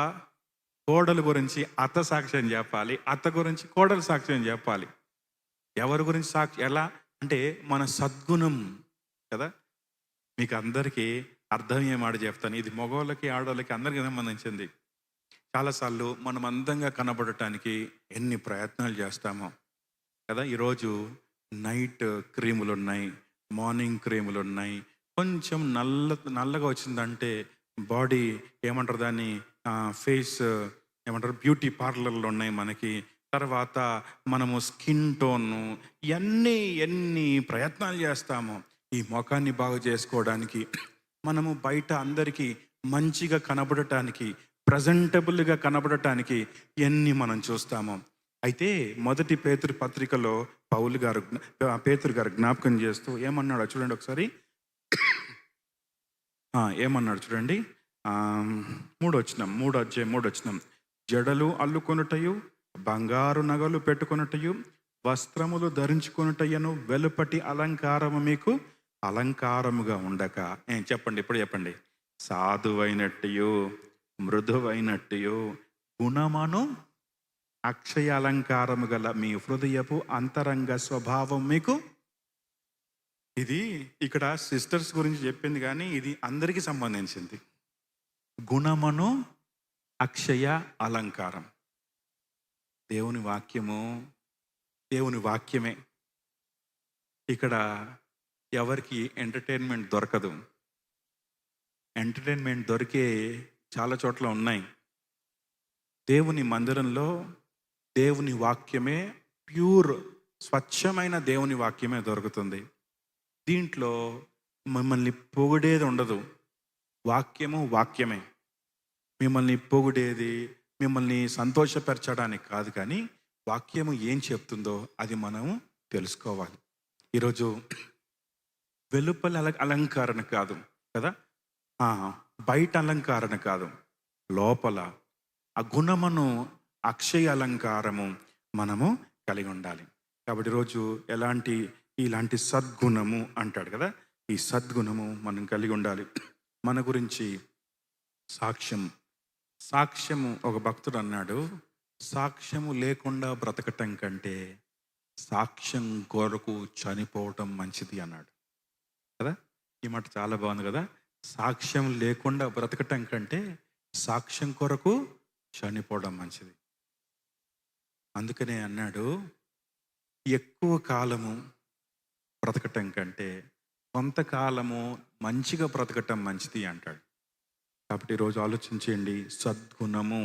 కోడలు గురించి అత్త సాక్ష్యం చెప్పాలి, అత్త గురించి కోడలు సాక్ష్యం చెప్పాలి. ఎవరి గురించి ఎలా అంటే మన సద్గుణం కదా. మీకు అందరికీ అర్థమయ్యే మాట చెప్తాను, ఇది మగవాళ్ళకి ఆడవాళ్ళకి అందరికీ సంబంధించింది. చాలాసార్లు మనం అందంగా కనబడటానికి ఎన్ని ప్రయత్నాలు చేస్తామో కదా. ఈరోజు నైట్ క్రీములు ఉన్నాయి, మార్నింగ్ క్రీములు ఉన్నాయి. కొంచెం నల్లగా వచ్చిందంటే బాడీ ఏమంటారు దాన్ని, ఫేస్ ఏమంటారు, బ్యూటీ పార్లర్లు ఉన్నాయి మనకి. తర్వాత మనము స్కిన్ టోను ఎన్ని ప్రయత్నాలు చేస్తాము ఈ ముఖాన్ని బాగు చేసుకోవడానికి. మనము బయట అందరికీ మంచిగా కనబడటానికి, ప్రజెంటబుల్గా కనబడటానికి ఎన్ని మనం చూస్తాము. అయితే మొదటి పేతురు పత్రికలో పేతురు గారు జ్ఞాపకం చేస్తూ ఏమన్నాడో చూడండి ఒకసారి. ఏమన్నాడు చూడండి, 3 అధ్యాయం. జడలు అల్లుకొనుటయు, బంగారు నగలు పెట్టుకొనుటయు, వస్త్రములు ధరించుకొనుటయను వెలుపటి అలంకారము మీకు అలంకారముగా ఉండక, చెప్పండి ఇప్పుడు చెప్పండి, సాధువైనట్టు మృదువైనట్టు గుణమను అక్షయ అలంకారము గల మీ హృదయపు అంతరంగ స్వభావం మీకు. ఇది ఇక్కడ సిస్టర్స్ గురించి చెప్పింది కానీ ఇది అందరికీ సంబంధించింది. గుణమను అక్షయ అలంకారం. దేవుని వాక్యమే. ఇక్కడ ఎవరికి ఎంటర్టైన్మెంట్ దొరకదు. ఎంటర్టైన్మెంట్ దొరికే చాలా చోట్ల ఉన్నాయి. దేవుని మందిరంలో దేవుని వాక్యమే, ప్యూర్ స్వచ్ఛమైన దేవుని వాక్యమే దొరుకుతుంది. దీంట్లో మిమ్మల్ని పొగిడేది ఉండదు. వాక్యమే మిమ్మల్ని పొగిడేది, మిమ్మల్ని సంతోషపరచడానికి కాదు, కానీ వాక్యము ఏం చెప్తుందో అది మనము తెలుసుకోవాలి. ఈరోజు వెలుపల అలంకరణ కాదు కదా, బయట అలంకరణ కాదు, లోపల ఆ గుణమును అక్షయ అలంకారము మనము కలిగి ఉండాలి. కాబట్టి ఈరోజు ఇలాంటి సద్గుణము అంటాడు కదా, ఈ సద్గుణము మనం కలిగి ఉండాలి. మన గురించి సాక్ష్యము ఒక భక్తుడు అన్నాడు, సాక్ష్యము లేకుండా బ్రతకటం కంటే సాక్ష్యం కొరకు చనిపోవటం మంచిది అన్నాడు కదా. ఈ మాట చాలా బాగుంది కదా. సాక్ష్యం లేకుండా బ్రతకటం కంటే సాక్ష్యం కొరకు చనిపోవడం మంచిది. అందుకనే అన్నాడు, ఎక్కువ కాలము బ్రతకటం కంటే కొంతకాలము మంచిగా బ్రతకటం మంచిది అంటాడు. కాబట్టి ఈరోజు ఆలోచించండి, సద్గుణము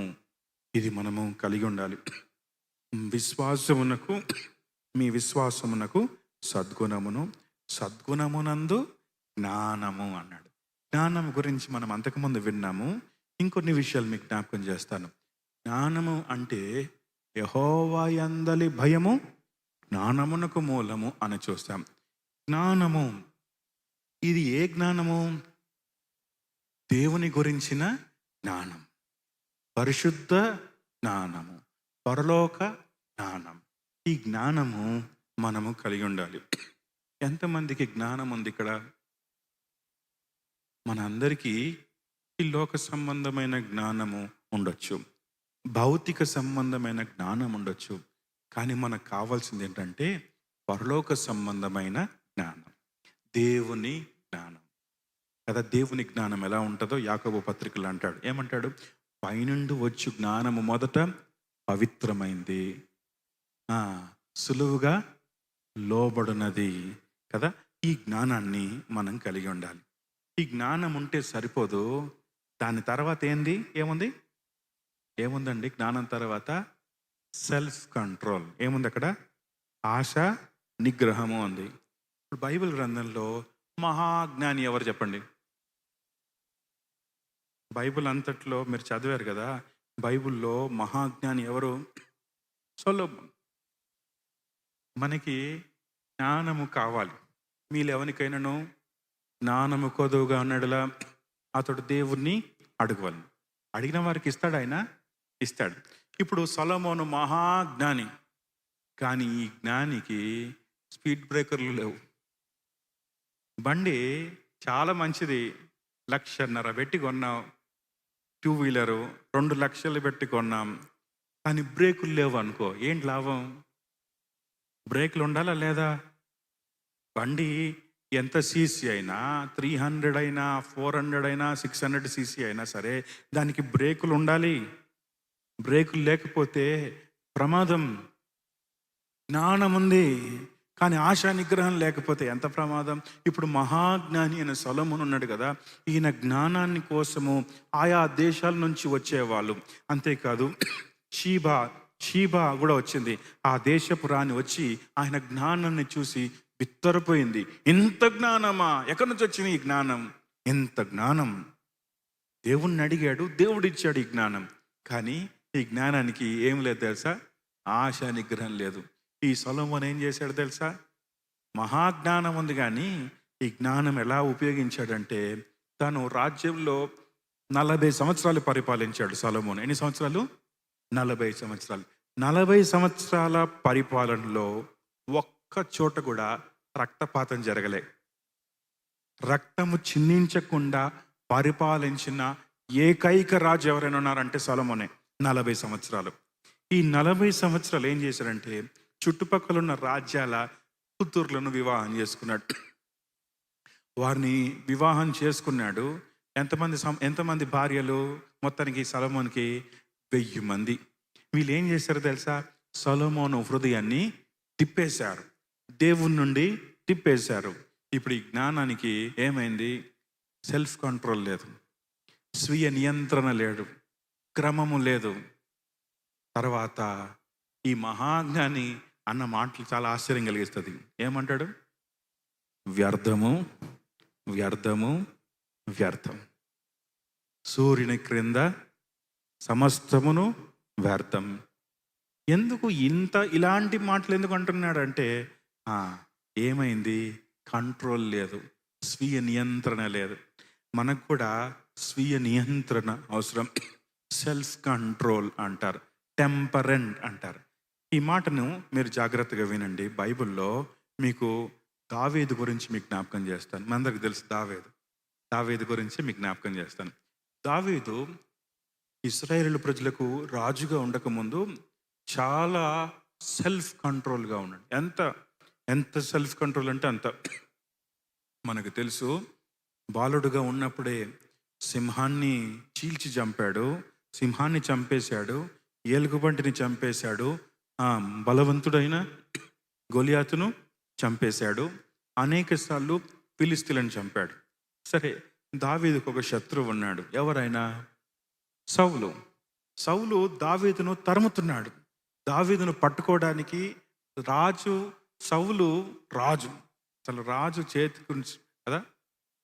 ఇది మనము కలిగి ఉండాలి. మీ విశ్వాసమునకు సద్గుణమునందు జ్ఞానము అన్నాడు. జ్ఞానం గురించి మనం అంతకుముందు విన్నాము. ఇంకొన్ని విషయాలు మీకు జ్ఞాపకం చేస్తాను. జ్ఞానము అంటే యెహోవా యందలి భయము జ్ఞానమునకు మూలము అని చూస్తాం. జ్ఞానము ఇది ఏ జ్ఞానము? దేవుని గురించిన జ్ఞానం, పరిశుద్ధ జ్ఞానము, పరలోక జ్ఞానం. ఈ జ్ఞానము మనము కలిగి ఉండాలి. ఎంతమందికి జ్ఞానం ఉంది ఇక్కడ? మనందరికీ ఈ లోక సంబంధమైన జ్ఞానము ఉండొచ్చు, భౌతిక సంబంధమైన జ్ఞానం ఉండొచ్చు, కానీ మనకు కావాల్సింది ఏంటంటే పరలోక సంబంధమైన జ్ఞానం, దేవుని జ్ఞానం కదా. దేవుని జ్ఞానం ఎలా ఉంటుందో యాకోబు పత్రికలు అంటాడు. ఏమంటాడు? పైనుండి వచ్చు జ్ఞానము మొదట పవిత్రమైంది, సులువుగా లోబడినది కదా. ఈ జ్ఞానాన్ని మనం కలిగి ఉండాలి. ఈ జ్ఞానం ఉంటే సరిపోదు, దాని తర్వాత ఏముందండి? జ్ఞానం తర్వాత సెల్ఫ్ కంట్రోల్ ఏముంది? అక్కడ ఆశ నిగ్రహము ఉంది. ఇప్పుడు బైబిల్ గ్రంథంలో మహాజ్ఞాని ఎవరు చెప్పండి? బైబిల్ అంతట్లో మీరు చదివారు కదా, బైబిల్లో మహాజ్ఞాని ఎవరు? సొలొమోను. మనకి జ్ఞానము కావాలి. మీలో ఎవరికైనాను జ్ఞానము కొదువుగా ఉన్నాడులా అతడు దేవుణ్ణి అడగవాలి. అడిగిన వారికి ఇస్తాడు ఆయన. ఇస్తాడు. ఇప్పుడు సొలొమోను మహాజ్ఞాని, కానీ ఈ జ్ఞానికి స్పీడ్ బ్రేకర్లు లేవు. బండి చాలా మంచిది, 1,50,000 పెట్టి కొన్నాం. 2 వీలరు 2 లక్షలు పెట్టి కొన్నాం, కానీ బ్రేకులు లేవు అనుకో, ఏంటి లాభం? బ్రేకులు ఉండాలా లేదా? బండి ఎంత సీసీ అయినా, 300 అయినా, 400 అయినా, 600 సీసీ అయినా సరే, దానికి బ్రేకులు ఉండాలి. బ్రేకులు లేకపోతే ప్రమాదం. జ్ఞానం ఉంది, కానీ ఆశా నిగ్రహం లేకపోతే ఎంత ప్రమాదం. ఇప్పుడు మహాజ్ఞాని అయిన సొలొమోను ఉన్నాడు కదా, ఈయన జ్ఞానాన్ని కోసము ఆయా దేశాల నుంచి వచ్చేవాళ్ళు. అంతేకాదు షీబా కూడా వచ్చింది. ఆ దేశపు రాణి వచ్చి ఆయన జ్ఞానాన్ని చూసి బిత్తరపోయింది. ఇంత జ్ఞానమా? ఎక్కడి నుంచి వచ్చింది ఈ జ్ఞానం? ఇంత జ్ఞానం. దేవుణ్ణి అడిగాడు, దేవుడిచ్చాడు ఈ జ్ఞానం. కానీ ఈ జ్ఞానానికి ఏం లేదు తెలుసా? ఆశా నిగ్రహం లేదు. ఈ సొలొమోను ఏం చేశాడు తెలుసా? మహాజ్ఞానం ఉంది, కానీ ఈ జ్ఞానం ఎలా ఉపయోగించాడంటే, తను రాజ్యంలో 40 సంవత్సరాలు పరిపాలించాడు సొలొమోను. ఎన్ని సంవత్సరాలు? 40 సంవత్సరాలు. 40 సంవత్సరాల పరిపాలనలో ఒక్క చోట కూడా రక్తపాతం జరగలే. రక్తము చిందించకుండా పరిపాలించిన ఏకైక రాజు ఎవరైనా ఉన్నారంటే సొలొమోనే. 40 సంవత్సరాలు. ఈ 40 సంవత్సరాలు ఏం చేశాడంటే, చుట్టుపక్కల ఉన్న రాజ్యాల కూతుర్లను వివాహం చేసుకున్నాడు. వారిని వివాహం చేసుకున్నాడు. ఎంతమంది భార్యలు? మొత్తానికి సొలొమోనుకి 1000 మంది. వీళ్ళు ఏం చేశారు తెలుసా? సొలొమోను హృదయాన్ని తిప్పేశారు, దేవుని నుండి తిప్పేశారు. ఇప్పుడు ఈ జ్ఞానానికి ఏమైంది? సెల్ఫ్ కంట్రోల్ లేదు, స్వీయ నియంత్రణ లేదు, క్రమము లేదు. తర్వాత ఈ మహాజ్ఞాని అన్న మాటలు చాలా ఆశ్చర్యం కలిగిస్తుంది. ఏమంటాడు? వ్యర్థము, వ్యర్థము, వ్యర్థం. సూర్యుని క్రింద సమస్తమును వ్యర్థం. ఎందుకు ఇలాంటి మాటలు ఎందుకు అంటున్నాడంటే, ఏమైంది? కంట్రోల్ లేదు, స్వీయ నియంత్రణ లేదు. మనకు కూడా స్వీయ నియంత్రణ అవసరం. సెల్ఫ్ కంట్రోల్ అంటారు, టెంపరెంట్ అంటారు. ఈ మాటను మీరు జాగ్రత్తగా వినండి. బైబిల్లో మీకు దావీదు గురించి మీకు జ్ఞాపకం చేస్తాను. మనందరికి తెలుసు దావీదు గురించి మీకు జ్ఞాపకం చేస్తాను. దావీదు ఇశ్రాయేలు ప్రజలకు రాజుగా ఉండకముందు చాలా సెల్ఫ్ కంట్రోల్గా ఉన్నాడు. ఎంత సెల్ఫ్ కంట్రోల్ అంటే అంత. మనకు తెలుసు, బాలుడుగా ఉన్నప్పుడే సింహాన్ని చీల్చి చంపాడు, సింహాన్ని చంపేశాడు, ఏలుగుబంటిని చంపేశాడు, బలవంతుడైన గొలియాతును చంపేశాడు, అనేక సార్లు ఫిలిస్తీన్లను చంపాడు. సరే, దావీదుకు ఒక శత్రువు ఉన్నాడు. ఎవరైనా? సౌలు దావీదును తరుముతున్నాడు. దావీదును పట్టుకోవడానికి సౌలు రాజు. అసలు రాజు చేతి గురించి కదా,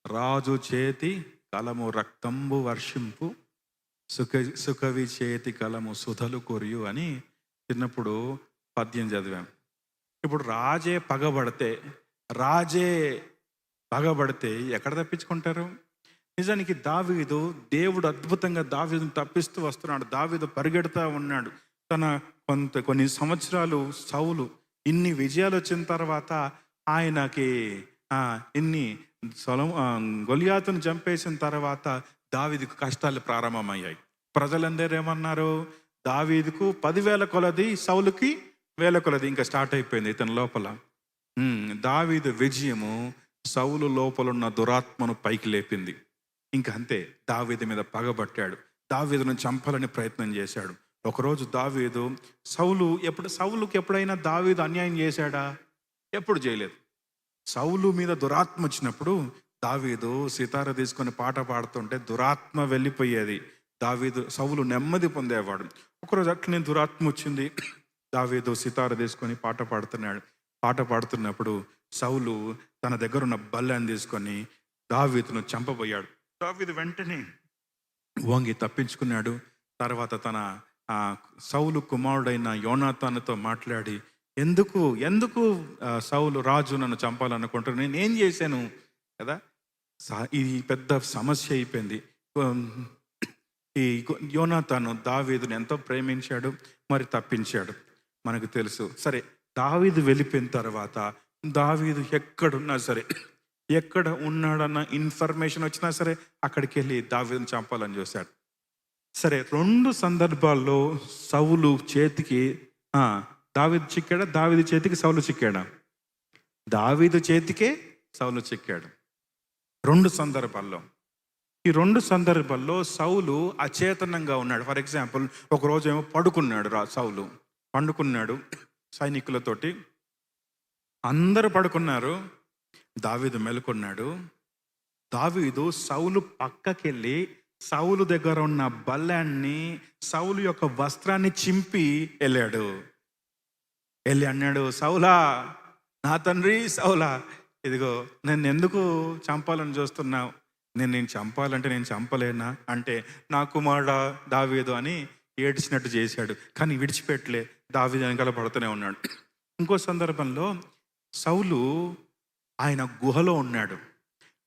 రాజు చేతి కలము రక్తంబు వర్షింపు, సుకవి చేతి కలము సుధలు కొరియు అని చిన్నప్పుడు పద్యం చదివాం. ఇప్పుడు రాజే పగబడితే ఎక్కడ తప్పించుకుంటారు? నిజానికి దేవుడు అద్భుతంగా దావీదును తప్పిస్తూ వస్తున్నాడు. దావీదు పరిగెడుతూ ఉన్నాడు. కొన్ని సంవత్సరాలు సౌలు ఇన్ని విజయాలు వచ్చిన తర్వాత ఆయనకి గొలియాతును చంపేసిన తర్వాత దావీదుకు కష్టాలు ప్రారంభమయ్యాయి. ప్రజలందరూ ఏమన్నారు? దావీదుకు 10,000 కొలది, సౌలుకి 1,000 కొలది. ఇంకా స్టార్ట్ అయిపోయింది ఇతని లోపల. దావీదు విజయము సౌలు లోపల ఉన్న దురాత్మను పైకి లేపింది. ఇంకా అంతే, దావీదు మీద పగబట్టాడు, దావీదును చంపాలని ప్రయత్నం చేశాడు. ఒకరోజు దావీదు సౌలుకి ఎప్పుడైనా దావీదు అన్యాయం చేశాడా? ఎప్పుడు చేయలేదు. సౌలు మీద దురాత్మ వచ్చినప్పుడు దావీదు సితార తీసుకొని పాట పాడుతుంటే దురాత్మ వెళ్ళిపోయేది. సౌలు నెమ్మది పొందేవాడు. ఒకరోజు అట్లనే దురాత్మ వచ్చింది. దావీదు సితార తీసుకొని పాట పాడుతున్నప్పుడు సౌలు తన దగ్గర ఉన్న బల్లాన్ని తీసుకొని దావీదును చంపబోయాడు. దావీదు వెంటనే వంగి తప్పించుకున్నాడు. తర్వాత తన సౌలు కుమారుడైన యోనాతానుతో మాట్లాడి, ఎందుకు సౌలు రాజు నన్ను చంపాలనుకుంటున్నాను, నేనేం చేశాను కదా? ఇది పెద్ద సమస్య అయిపోయింది. ఈ యోనాతాను దావీదుని ఎంతో ప్రేమించాడు, మరి తప్పించాడు, మనకు తెలుసు. సరే, దావీదు వెళ్ళిపోయిన తర్వాత దావీదు ఎక్కడున్నా సరే, ఎక్కడ ఉన్నాడన్న ఇన్ఫర్మేషన్ వచ్చినా సరే అక్కడికి వెళ్ళి దావీదుని చంపాలని చూశాడు. సరే, 2 సందర్భాల్లో సౌలు చేతికి దావీదు చిక్కాడా, దావీదు చేతికి సౌలు చిక్కాడా? దావీదు చేతికే సౌలు చిక్కాడు 2 సందర్భాల్లో. ఈ 2 సందర్భాల్లో సౌలు అచేతనంగా ఉన్నాడు. ఫర్ ఎగ్జాంపుల్, ఒకరోజు ఏమో పడుకున్నాడు. సౌలు పండుకున్నాడు సైనికులతోటి, అందరూ పడుకున్నారు, దావీదు మెలుకున్నాడు. దావీదు సౌలు పక్కకెళ్ళి సౌలు దగ్గర ఉన్న బల్లాన్ని, సౌలు యొక్క వస్త్రాన్ని చింపి వెళ్ళాడు. వెళ్ళి అన్నాడు, సౌలా, నా తండ్రి సౌలా, ఇదిగో నన్ను ఎందుకు చంపాలని చూస్తున్నావు? నేను చంపాలంటే నేను చంపలేనా అంటే, నా కుమారుడా దావీదు అని ఏడ్చినట్టు చేశాడు. కానీ విడిచిపెట్టలే, దావీదు వెనకాల పడుతూనే ఉన్నాడు. ఇంకో సందర్భంలో సౌలు ఆయన గుహలో ఉన్నాడు,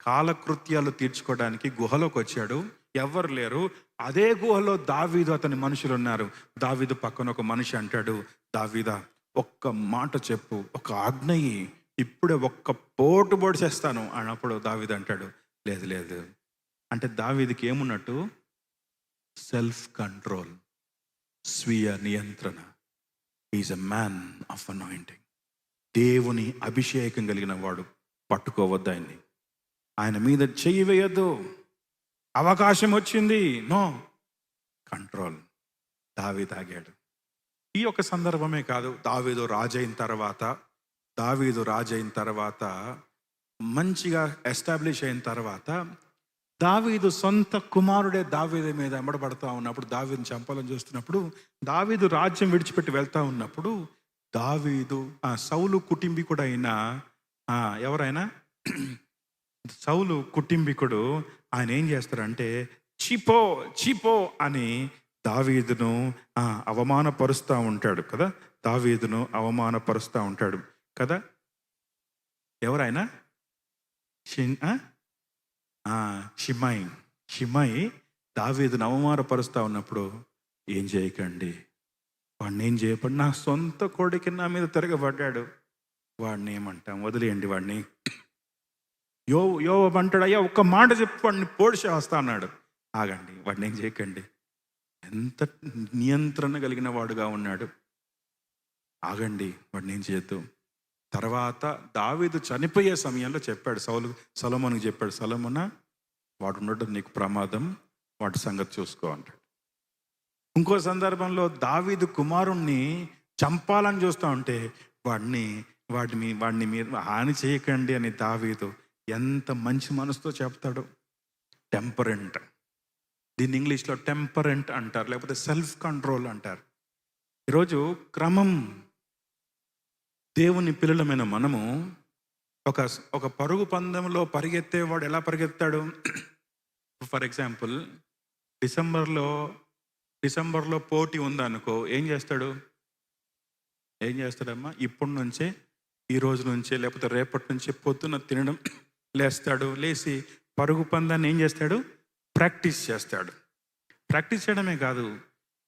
కాలకృత్యాలు తీర్చుకోవడానికి గుహలోకి వచ్చాడు. ఎవరు లేరు. అదే గుహలో దావీదు, అతని మనుషులు ఉన్నారు. దావీదు పక్కన ఒక మనిషి అంటాడు, దావీదా ఒక్క మాట చెప్పు, ఒక ఆజ్ఞయి, ఇప్పుడే ఒక్క పోటు పొడిచేస్తాను అన్నప్పుడు దావీదు అంటాడు, లేదు లేదు. అంటే దావీదుకి ఏమున్నట్టు? సెల్ఫ్ కంట్రోల్, స్వీయ నియంత్రణ. Is a man of anointing. దేవుని అభిషేకం కలిగిన వాడు. పట్టుకోవద్దు ఆయన్ని, ఆయన మీద చెయ్యి వేయద్దు. అవకాశం వచ్చింది, నో కంట్రోల్. దావీదు ఆగాడు. ఈ యొక్క సందర్భమే కాదు, దావీదు రాజైన తర్వాత మంచిగా ఎస్టాబ్లిష్ అయిన తర్వాత దావీదు సొంత కుమారుడే దావీదు మీద ఎంబడబడతా ఉన్నప్పుడు, దావీదుని చంపాలని చూస్తున్నప్పుడు, దావీదు రాజ్యం విడిచిపెట్టి వెళ్తా ఉన్నప్పుడు, దావీదు సౌలు కుటుంబీకుడు అయిన ఎవరైనా సౌలు కుటుంబీకుడు ఆయన ఏం చేస్తారంటే, చీపో చీపో అని దావీదును అవమానపరుస్తూ ఉంటాడు కదా. దావీదును అవమానపరుస్తూ ఉంటాడు కదా. ఎవరైనా షిమై దావీదును అవమానపరుస్తూ ఉన్నప్పుడు, ఏం చేయకండి, వాడిని ఏం చేయపడి, నా సొంత కొడుకు నా మీద తిరగబడ్డాడు, వాడిని ఏమంటాం, వదిలేయండి వాడిని. యోబు అంటాడు, అయ్యా ఒక్క మాట చెప్పి వాడిని పోడిచి వస్తా అన్నాడు. ఆగండి, వాడిని ఏం చేయకండి. ఎంత నియంత్రణ కలిగిన వాడుగా ఉన్నాడు. ఆగండి, వాడిని ఏం చేయొద్దు. తర్వాత దావీదు చనిపోయే సమయంలో చెప్పాడు, సొలొమోనుకి చెప్పాడు, సొలొమోనా, వాడు ఉండడం నీకు ప్రమాదం, వాటి సంగతి చూసుకో అంటాడు. ఇంకో సందర్భంలో దావీదు కుమారుణ్ణి చంపాలని చూస్తూ ఉంటే, వాడిని మీరు హాని చేయకండి అని దావీదు ఎంత మంచి మనసుతో చెప్తాడు. టెంపరెంట్, దీన్ని ఇంగ్లీష్లో టెంపరెంట్ అంటారు, లేకపోతే సెల్ఫ్ కంట్రోల్ అంటారు. ఈరోజు క్రమం, దేవుని పిల్లలమైన మనము ఒక పరుగు పందెంలో పరిగెత్తేవాడు ఎలా పరిగెత్తాడు? ఫర్ ఎగ్జాంపుల్, డిసెంబర్లో పోటీ ఉందనుకో, ఏం చేస్తాడమ్మా? ఇప్పటి నుంచే, ఈ రోజు నుంచే, లేకపోతే రేపటి నుంచే పొద్దున్న తినడం లేస్తాడు. లేచి పరుగు పందాన్ని ఏం చేస్తాడు? ప్రాక్టీస్ చేస్తాడు. ప్రాక్టీస్ చేయడమే కాదు,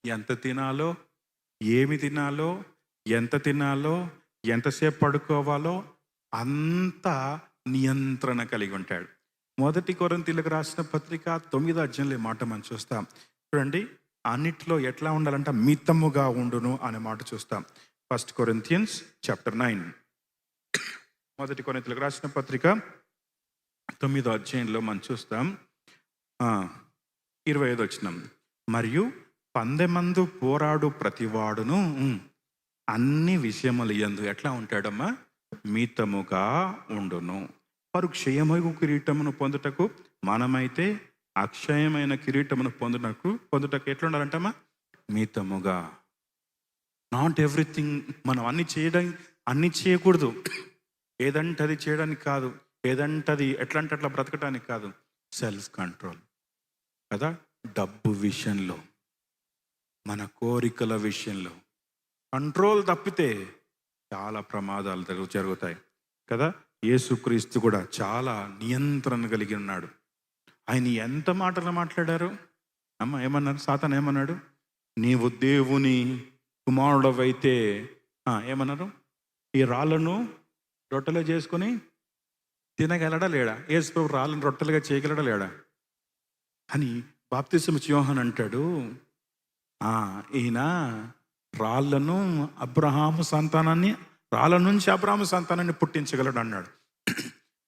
ఎంత తినాలో, ఏమి తినాలో, ఎంత తినాలో, ఎంతసేపు పడుకోవాలో అంత నియంత్రణ కలిగి ఉంటాడు. 1 కొరింథీయులకు రాసిన పత్రిక 9వ అధ్యాయంలో మాట మనం చూస్తాం. చూడండి, అన్నిట్లో ఎట్లా ఉండాలంటే మితముగా ఉండును అనే మాట చూస్తాం. 1 Corinthians chapter 9. 1 కొరింథీయులకు రాసిన పత్రిక 9వ అధ్యాయంలో మనం చూస్తాం 25వ వచనం. మరియు పందెమందు పోరాడు ప్రతివాడును అన్ని విషయముల యందు ఎట్లా ఉంటాడమ్మా? మితముగా ఉండును. వారు క్షయమగు కిరీటమును పొందుటకు, మనమైతే అక్షయమైన కిరీటమును పొందుటకు ఎట్లా ఉండాలంటమ్మా? మితముగా. Not everything. మనం అన్ని చేయకూడదు. ఏదంటే అది చేయడానికి కాదు, ఏదంటే అది ఎట్లా అంటే అట్లా బ్రతకడానికి కాదు. సెల్ఫ్ కంట్రోల్ కదా. డబ్బు విషయంలో, మన కోరికల విషయంలో కంట్రోల్ తప్పితే చాలా ప్రమాదాలు జరుగుతాయి కదా. యేసుక్రీస్తు కూడా చాలా నియంత్రణ కలిగి ఉన్నాడు. ఆయన ఎంత మాటలు మాట్లాడారు? అమ్మ ఏమన్నారు? సాతాను ఏమన్నాడు? నీవు దేవుని కుమారుడవైతే ఏమన్నారు? ఈ రాళ్ళను రొట్టెలో చేసుకొని తినగలడా లేడా? యేసు ప్రభు రాళ్ళను రొట్టెలుగా చేయగలడా లేడా? అని బాప్తిస్మ యోహాను అంటాడు, ఈయన రాళ్ళను అబ్రహాము సంతానాన్ని, రాళ్ళ నుంచి అబ్రహాము సంతానాన్ని పుట్టించగలడు అన్నాడు.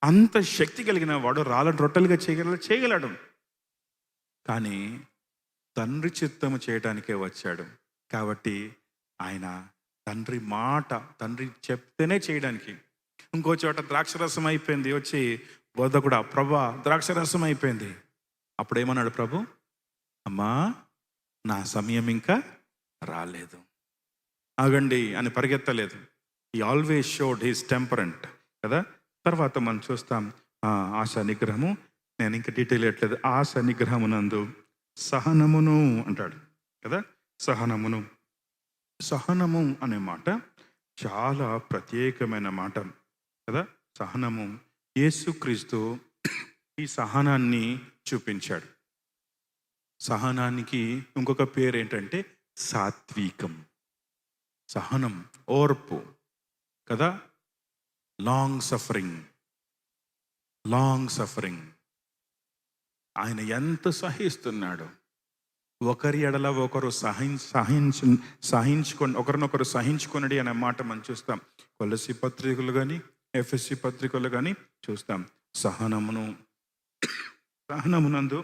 అంత శక్తి కలిగిన వాడు రాళ్ళను రొట్టెలుగా చేయగలడు. కానీ తండ్రి చిత్తము చేయడానికే వచ్చాడు. కాబట్టి ఆయన తండ్రి మాట, తండ్రి చెప్తేనే చేయడానికి. ఇంకో చోట ద్రాక్షరసం అయిపోయింది, వచ్చి బోధకుడా ప్రభా ద్రాక్షరసం అయిపోయింది. అప్పుడు ఏమన్నాడు ప్రభు? అమ్మా నా సమయం ఇంకా రాలేదు, ఆగండి అని పరిగెత్తలేదు. ఈ ఆల్వేస్ షోడ్ హిస్ టెంపరెంట్ కదా. తర్వాత మనం చూస్తాం ఆశ నిగ్రహము. నేను ఇంకా డీటెయిల్ ఇవ్వట్లేదు. ఆశ నిగ్రహమునందు సహనమును అంటాడు కదా. సహనము అనే మాట చాలా ప్రత్యేకమైన మాట కదా. సహనము, యేసుక్రీస్తు ఈ సహనాన్ని చూపించాడు. సహనానికి ఇంకొక పేరు ఏంటంటే సాత్వికం. సహనం, ఓర్పు కదా. Long suffering. ఆయన ఎంత సహిస్తున్నాడు. ఒకరి ఎడల ఒకరు సహించుకొని ఒకరినొకరు సహించుకొనడి అనే మాట మనం చూస్తాం. కొలసి పత్రికలు కానీ ఎఫ్ఎస్సి పత్రికలు కానీ చూస్తాం. సహనమునందు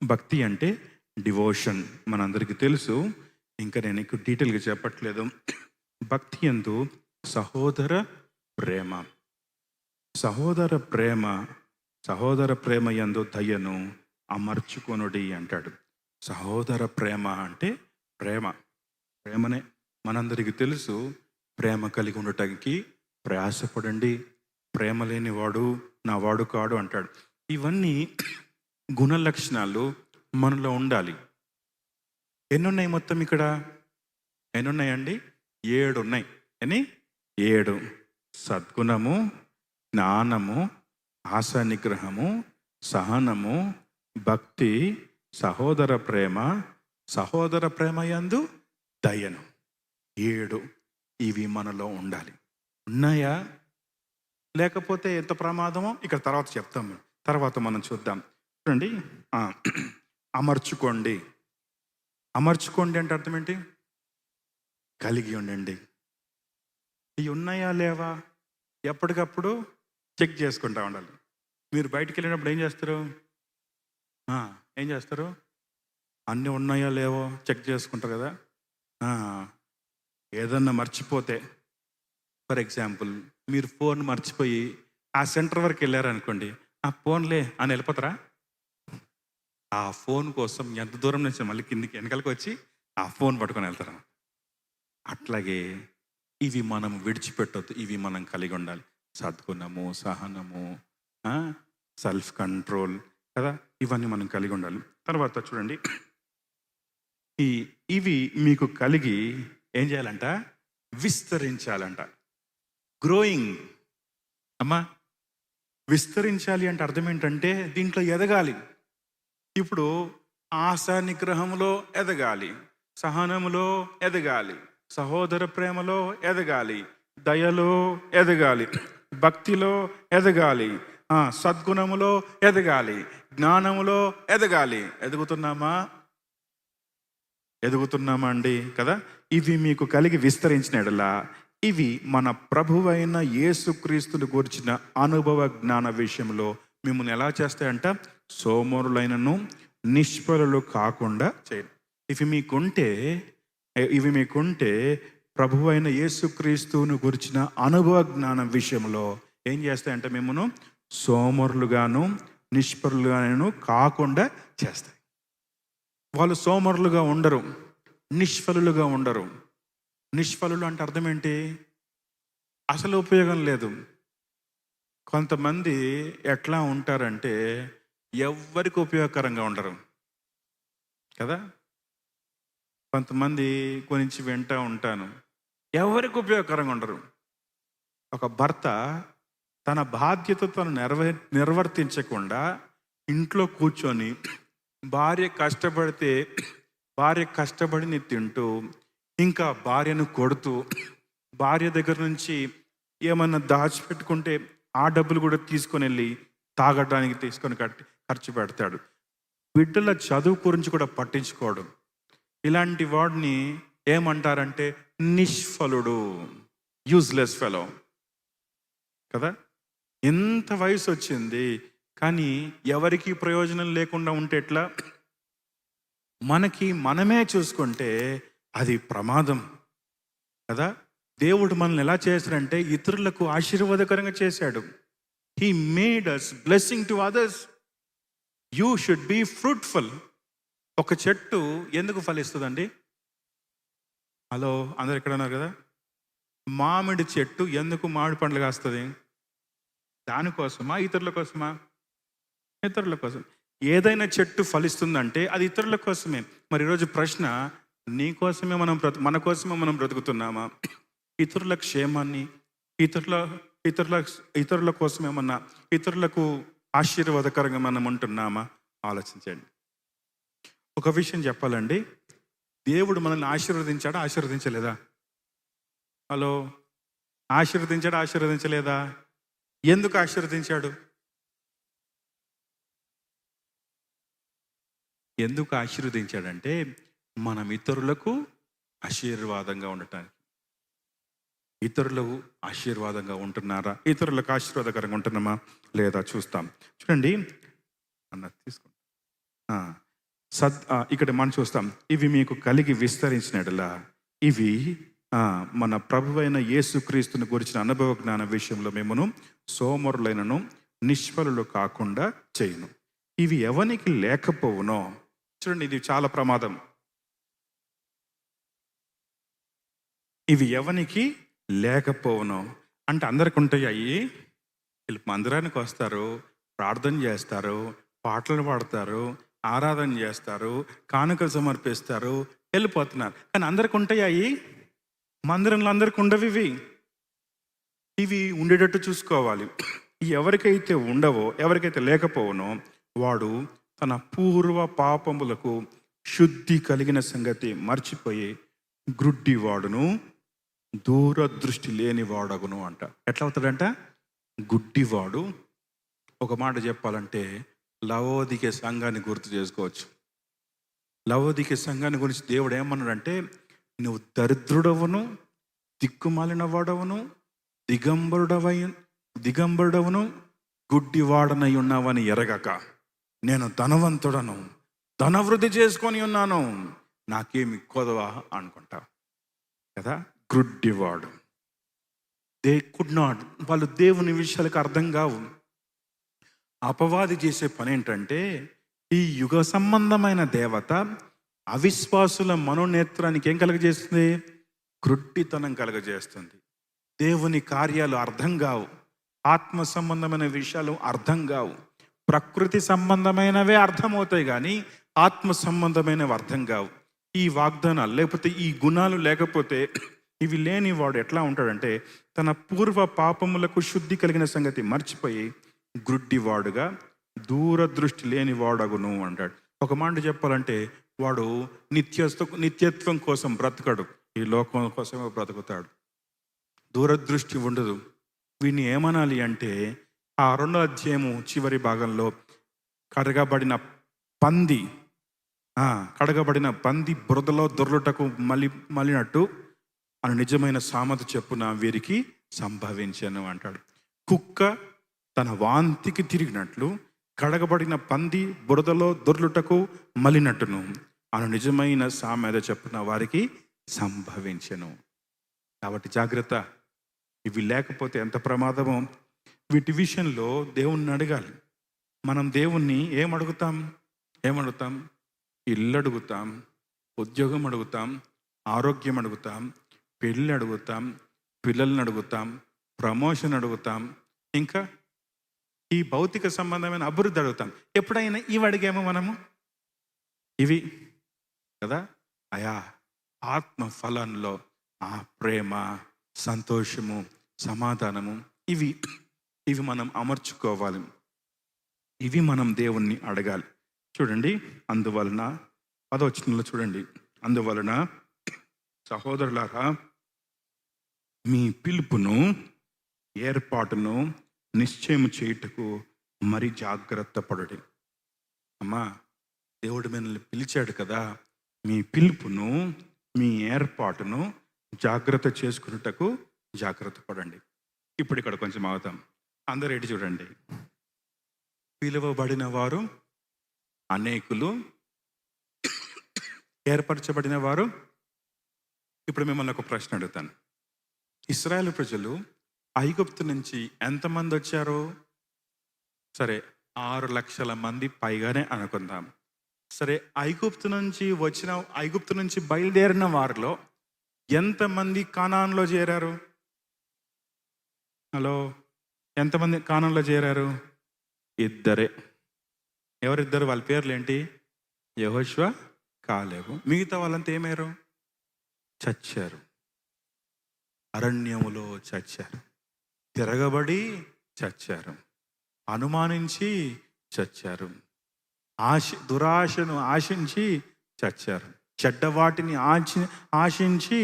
భక్తి అంటే డివోషన్, మనందరికీ తెలుసు. ఇంకా నేను ఎక్కువ డీటెయిల్గా చెప్పట్లేదు. భక్తి యందు సహోదర ప్రేమ యందు దయను అమర్చుకొనుడి అంటాడు. సహోదర ప్రేమ అంటే ప్రేమనే. మనందరికీ తెలుసు, ప్రేమ కలిగి ఉండటానికి ప్రయాసపడండి, ప్రేమ లేని వాడు నా వాడు కాడు అంటాడు. ఇవన్నీ గుణ లక్షణాలు మనలో ఉండాలి. ఎన్నున్నాయి మొత్తం ఇక్కడ? ఎన్నున్నాయండి? 7 ఉన్నాయి. 7. సద్గుణము, జ్ఞానము, ఆశ నిగ్రహము, సహనము, భక్తి, సహోదర ప్రేమ యందు దయను. 7 ఇవి మనలో ఉండాలి. ఉన్నాయా? లేకపోతే ఎంత ప్రమాదమో ఇక్కడ తర్వాత చెప్తాం. తర్వాత మనం చూద్దాం. చూడండి, అమర్చుకోండి అంటే అర్థం ఏంటి? కలిగి ఉండండి. ఇవి ఉన్నాయా లేవా ఎప్పటికప్పుడు చెక్ చేసుకుంటా ఉండాలి. మీరు బయటికి వెళ్ళినప్పుడు ఏం చేస్తారు? అన్నీ ఉన్నాయా లేవో చెక్ చేసుకుంటారు కదా. ఏదన్నా మర్చిపోతే, ఫర్ ఎగ్జాంపుల్ మీరు ఫోన్ మర్చిపోయి ఆ సెంటర్ వరకు వెళ్ళారనుకోండి, ఆ ఫోన్లే అని వెళ్ళిపోతారా? ఆ ఫోన్ కోసం ఎంత దూరం నుంచి మళ్ళీ కిందికి వెనకాలకి వచ్చి ఆ ఫోన్ పట్టుకొని వెళ్తారు. అట్లాగే ఇవి మనం విడిచిపెట్టొద్దు. ఇవి మనం కలిగి ఉండాలి. సద్గుణము, సహనము, సెల్ఫ్ కంట్రోల్ కదా, ఇవన్నీ మనం కలిగి ఉండాలి. తర్వాత చూడండి, ఇవి మీకు కలిగి ఏం చేయాలంట? విస్తరించాలంట. గ్రోయింగ్. అమ్మా విస్తరించాలి అంటే అర్థం ఏంటంటే దీంట్లో ఎదగాలి. ఇప్పుడు ఆశ నిగ్రహంలో ఎదగాలి, సహనములో ఎదగాలి, సహోదర ప్రేమలో ఎదగాలి, దయలో ఎదగాలి, భక్తిలో ఎదగాలి, సద్గుణములో ఎదగాలి, జ్ఞానములో ఎదగాలి. ఎదుగుతున్నామా అండి కదా. ఇవి మీకు కలిగి విస్తరించిన ఎడలా ఇవి మన ప్రభువైన యేసుక్రీస్తుని గురించిన అనుభవ జ్ఞాన విషయంలో మిమ్మల్ని ఎలా చేస్తాయంట? సోమరులైనను నిష్ఫలులు కాకుండా చేయండి. ఇవి మీకుంటే ప్రభువైన యేసుక్రీస్తుని గురించిన అనుభవ జ్ఞానం విషయంలో ఏం చేస్తాయంటే మిమ్మల్ని సోమరులుగాను నిష్ఫలులుగాను కాకుండా చేస్తాయి. వాళ్ళు సోమరులుగా ఉండరు, నిష్ఫలులుగా ఉండరు. నిష్ఫలులు అంటే అర్థం ఏంటి? అసలు ఉపయోగం లేదు. కొంతమంది ఎట్లా ఉంటారంటే ఎవ్వరికి ఉపయోగకరంగా ఉండరు కదా. కొంతమంది గురించి వింటూ ఉంటాను, ఎవరికి ఉపయోగకరంగా ఉండరు. ఒక భర్త తన బాధ్యతను నిర్వర్తించకుండా ఇంట్లో కూర్చొని భార్య కష్టపడితే భార్య కష్టపడిని తింటూ, ఇంకా భార్యను కొడుతూ, భార్య దగ్గర నుంచి ఏమన్నా దాచిపెట్టుకుంటే ఆ డబ్బులు కూడా తీసుకొని వెళ్ళి తాగడానికి తీసుకొని ఖర్చు పెడతాడు. బిడ్డల చదువు గురించి కూడా పట్టించుకోవడం. ఇలాంటి వాడిని ఏమంటారంటే నిష్ఫలుడు, యూజ్లెస్ ఫెలో కదా. ఎంత వయసు వచ్చింది కానీ ఎవరికి ప్రయోజనం లేకుండా ఉంటే ఎట్లా? మనమే చూసుకుంటే అది ప్రమాదం కదా. దేవుడు మనల్ని ఎలా చేశాడంటే ఇతరులకు ఆశీర్వాదకరంగా చేశాడు. He made us blessing to others. You should be fruitful. ఒక చెట్టు ఎందుకు ఫలిస్తుందండి? హలో, అందరు ఎక్కడ ఉన్నారు కదా? మామిడి చెట్టు ఎందుకు మామిడి పండ్లు కాస్తుంది? దానికోసమా, ఇతరుల కోసమా? ఇతరుల కోసం. ఏదైనా చెట్టు ఫలిస్తుందంటే అది ఇతరుల కోసమే. మరి ఈరోజు ప్రశ్న, నీ కోసమే మన కోసమే మనం బ్రతుకుతున్నామా? ఇతరుల క్షేమాన్ని, ఇతరుల కోసమేమన్నా, ఇతరులకు ఆశీర్వాదకరంగా మనం ఉంటున్నామా? ఆలోచించండి. ఒక విషయం చెప్పాలండి, దేవుడు మనల్ని ఆశీర్వదించాడా, ఆశీర్వదించలేదా? హలో, ఆశీర్వదించాడా, ఆశీర్వదించలేదా? ఎందుకు ఆశీర్వదించాడు? ఎందుకు ఆశీర్వదించాడంటే మనం ఇతరులకు ఆశీర్వాదంగా ఉండటానికి. ఇతరులకు ఆశీర్వాదంగా ఉంటున్నారా? ఇతరులకు ఆశీర్వాదకరంగా ఉంటున్నామా లేదా చూస్తాం. చూడండి అన్న తీసుకుంటా. ఇక్కడ మనం చూస్తాం, ఇవి మీకు కలిగి విస్తరించినట్లా ఇవి మన ప్రభువైన యేసుక్రీస్తుని గురించిన అనుభవ జ్ఞాన విషయంలో మేమును సోమరులైనను నిష్ఫలులు కాకుండా చేయను. ఇవి ఎవనికి లేకపోవునో, చూడండి ఇది చాలా ప్రమాదం. ఇవి ఎవనికి లేకపోవునో అంటే అందరికి ఉంటాయి. అయ్యి వీళ్ళు మందిరానికి వస్తారు, ప్రార్థన చేస్తారు, పాటలు పాడతారు, ఆరాధన చేస్తారు, కానుకలు సమర్పిస్తారు, వెళ్ళిపోతున్నారు. కానీ అందరికి ఉంటాయి అయ్యి? మందిరంలో అందరికి ఉండవు. ఇవి ఉండేటట్టు చూసుకోవాలి. ఎవరికైతే ఉండవో, ఎవరికైతే లేకపోవనో వాడు తన పూర్వ పాపములకు శుద్ధి కలిగిన సంగతి మర్చిపోయి గ్రుడ్డివాడును, దూరదృష్టి లేని వాడగును అంట. ఎట్లా అవుతాడంట? గుడ్డివాడు. ఒక మాట చెప్పాలంటే లవోదికే సంఘాన్ని గుర్తు చేసుకోవచ్చు. లవోదికే సంఘాన్ని గురించి దేవుడు ఏమన్నాడంటే, నువ్వు దరిద్రుడవును, దిక్కుమాలిన వాడవును, దిగంబరుడవును, గుడ్డివాడనై ఉన్నావని ఎరగక నేను ధనవంతుడను, ధనవృద్ధి చేసుకొని ఉన్నాను, నాకేమి కొదవా అనుకుంటా కదా. గుడ్డివాడు. దే కుడ్ నాట్, వాళ్ళు దేవుని విషయాలకు అర్థం కావు. అపవాది చేసే పని ఏంటంటే ఈ యుగ సంబంధమైన దేవత అవిశ్వాసుల మనోనేత్రానికి ఏం కలుగజేస్తుంది? గ్రుడ్డితనం కలుగజేస్తుంది. దేవుని కార్యాలు అర్థం కావు, ఆత్మ సంబంధమైన విషయాలు అర్థం కావు. ప్రకృతి సంబంధమైనవే అర్థమవుతాయి కానీ ఆత్మ సంబంధమైనవి అర్థం కావు. ఈ వాగ్దానాలు లేకపోతే ఈ గుణాలు లేకపోతే, ఇవి లేని వాడు ఎట్లా ఉంటాడంటే తన పూర్వ పాపములకు శుద్ధి కలిగిన సంగతి మర్చిపోయి గ్రుడ్డివాడుగా, దూరదృష్టి లేని వాడగును అంటాడు. ఒక మాట చెప్పాలంటే వాడు నిత్యత్వం కోసం బ్రతకడు, ఈ లోకం కోసమే బ్రతుకుతాడు. దూరదృష్టి ఉండదు. వీడిని ఏమనాలి అంటే ఆ 2వ అధ్యాయము చివరి భాగంలో కడగబడిన పంది బురదలో దొర్లుటకు మళ్ళినట్టు అని నిజమైన సామెత చెప్పున వీరికి సంభవించను అంటాడు. కుక్క తన వాంతికి తిరిగినట్లు కడగబడిన పంది బురదలో దొర్లుటకు మలినట్టును అను నిజమైన సామెత చెప్పున వారికి సంభవించను. కాబట్టి జాగ్రత్త. ఇవి లేకపోతే ఎంత ప్రమాదమో. వీటి విషయంలో దేవుణ్ణి అడగాలి. మనం దేవుణ్ణి ఏమడుగుతాం? ఇల్లు అడుగుతాం, ఉద్యోగం అడుగుతాం, ఆరోగ్యం అడుగుతాం, పెళ్ళి అడుగుతాం, పిల్లల్ని అడుగుతాం, ప్రమోషన్ అడుగుతాం, ఇంకా ఈ భౌతిక సంబంధమైన అభివృద్ధి అడుగుతాం. ఎప్పుడైనా ఇవి అడిగామో మనము? ఇవి కదా. ఆత్మ ఫలంలో ఆ ప్రేమ, సంతోషము, సమాధానము, ఇవి మనం అమర్చుకోవాలి. ఇవి మనం దేవుణ్ణి అడగాలి. చూడండి, అందువలన 10వ వచనంలో చూడండి, అందువలన సహోదరులారా మీ పిలుపును ఏర్పాటును నిశ్చయం చేయుటకు మరి జాగ్రత్త పడుడి. అమ్మా, దేవుడు మిమ్మల్ని పిలిచాడు కదా, మీ పిలుపును మీ ఏర్పాటును జాగ్రత్త చేసుకున్నటకు జాగ్రత్త పడండి. ఇప్పుడు ఇక్కడ కొంచెం అవుతాం. అందరూ ఏంటి చూడండి, పిలువబడిన వారు అనేకులు, ఏర్పరచబడిన వారు. ఇప్పుడు మిమ్మల్ని ఒక ప్రశ్న అడుగుతాను. ఇశ్రాయేలు ప్రజలు ఐగుప్తు నుంచి ఎంతమంది వచ్చారు? సరే, 6 లక్షల మంది పైగానే అనుకుందాం. సరే, ఐగుప్తు నుంచి బయలుదేరిన వారిలో ఎంతమంది కానాన్లో చేరారు? హలో, ఎంతమంది కానాన్లో చేరారు? 2. ఎవరిద్దరు? వాళ్ళ పేర్లు ఏంటి? యెహోషువ, కాలేబు. మిగతా వాళ్ళంతా ఏమయ్యారు? చచ్చారు. అరణ్యములో చచ్చారు, తిరగబడి చచ్చారు, అనుమానించి చచ్చారు, దురాశను ఆశించి చచ్చారు, చెడ్డవాటిని ఆశించి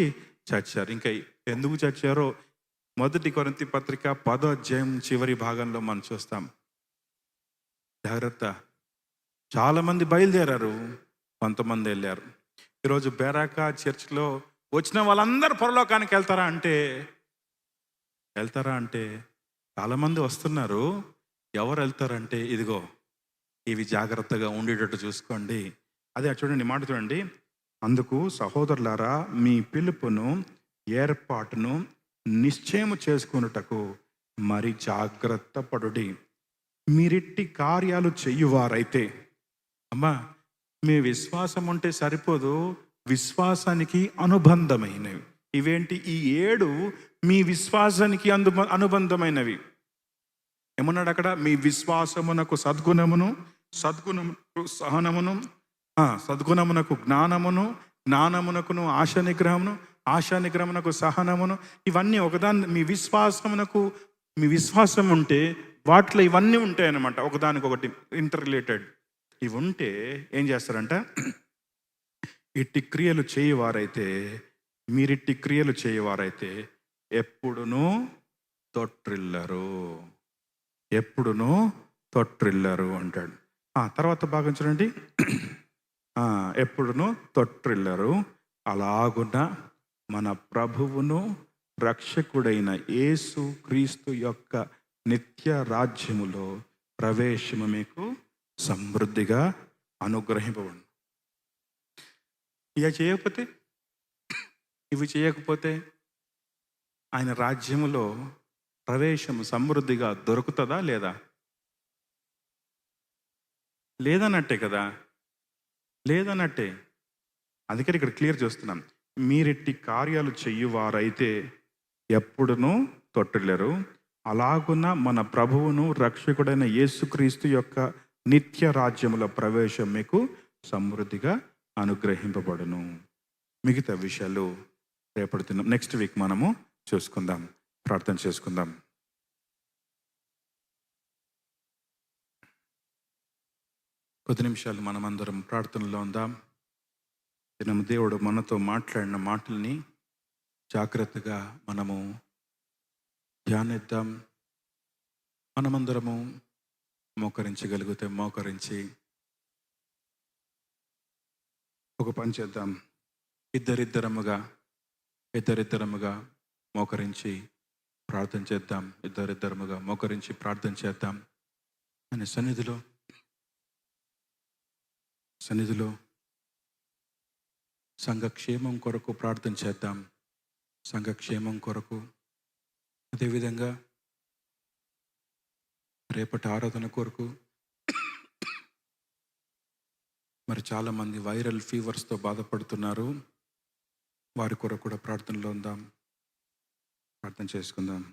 చచ్చారు. ఇంకా ఎందుకు చచ్చారో 1 కొరింథీ పత్రిక 10వ అధ్యాయం చివరి భాగంలో మనం చూస్తాం. జాగ్రత్త. చాలామంది బయలుదేరారు, కొంతమంది వెళ్ళారు. ఈరోజు బేరాకా చర్చ్లో వచ్చిన వాళ్ళందరూ పరలోకానికి వెళ్తారా అంటే చాలామంది వస్తున్నారు. ఎవరు వెళ్తారంటే ఇదిగో ఇవి జాగ్రత్తగా ఉండేటట్టు చూసుకోండి. అదే చూడండి, మాట చూడండి. అందుకు సహోదరులారా మీ పిలుపును ఏర్పాటును నిశ్చయము చేసుకొనుటకు మరి జాగ్రత్త పడుడి. మీరిట్టి కార్యాలు చెయ్యువారైతే, అమ్మా, మీ విశ్వాసం ఉంటే సరిపోదు, విశ్వాసానికి అనుబంధమైనవి. ఇవేంటి? ఈ 7 మీ విశ్వాసానికి అనుబంధమైనవి. ఏమన్నాడు అక్కడ? మీ విశ్వాసమునకు సద్గుణమును, సద్గుణమునకు సహనమును, సద్గుణమునకు జ్ఞానమును, జ్ఞానమునకును ఆశా నిగ్రహమును, ఆశా నిగ్రహమునకు సహనమును. ఇవన్నీ ఒకదాని, మీ విశ్వాసం ఉంటే వాటిలో ఇవన్నీ ఉంటాయి అన్నమాట, ఒకదానికొకటి ఇంటర్ రిలేటెడ్. ఇవి ఉంటే ఏం చేస్తారంట? ఇట్టి క్రియలు చేయవారైతే, మీరిట్టి క్రియలు చేయవారైతే ఎప్పుడునూ తొట్రిల్లరు అంటాడు. తర్వాత భాగం చూడండి, ఎప్పుడునూ తొట్రిల్లరు. అలాగున్న మన ప్రభువును రక్షకుడైన యేసు క్రీస్తు యొక్క నిత్య రాజ్యములో ప్రవేశము మీకు సమృద్ధిగా అనుగ్రహింపబడు. ఇవి చేయకపోతే ఆయన రాజ్యములో ప్రవేశం సమృద్ధిగా దొరుకుతుందా? లేదన్నట్టే కదా, లేదన్నట్టే. అందుకని ఇక్కడ క్లియర్ చేస్తున్నాం. మీరెట్టి కార్యాలు చెయ్యువారైతే ఎప్పుడునూ తొట్టిల్లరు. అలాగున్న మన ప్రభువును రక్షకుడైన యేసుక్రీస్తు యొక్క నిత్య రాజ్యముల ప్రవేశం మీకు సమృద్ధిగా అనుగ్రహింపబడును. మిగతా విషయాలు రేపటి దినం నెక్స్ట్ వీక్ మనము చూసుకుందాం. ప్రార్థన చేసుకుందాం. కొద్ది నిమిషాలు మనమందరం ప్రార్థనలో ఉందాం. దినం దేవుడు మనతో మాట్లాడిన మాటల్ని జాగ్రత్తగా మనము ధ్యానిద్దాం. మనమందరము మోకరించగలిగితే మోకరించి ఒక పని చేద్దాం. ఇద్దరిద్దరముగా మోకరించి ప్రార్థన చేద్దాం. ఇద్దరిద్దరముగా మోకరించి ప్రార్థన చేద్దాం. ఆయన సన్నిధిలో సంఘక్షేమం కొరకు ప్రార్థన చేద్దాం. సంఘక్షేమం కొరకు, అదేవిధంగా రేపటి ఆరాధన కొరకు, మరి చాలామంది వైరల్ ఫీవర్స్తో బాధపడుతున్నారు, వారి కొరకు కూడా ప్రార్థనలో ఉందాం. ప్రార్థన చేసుకుందాం.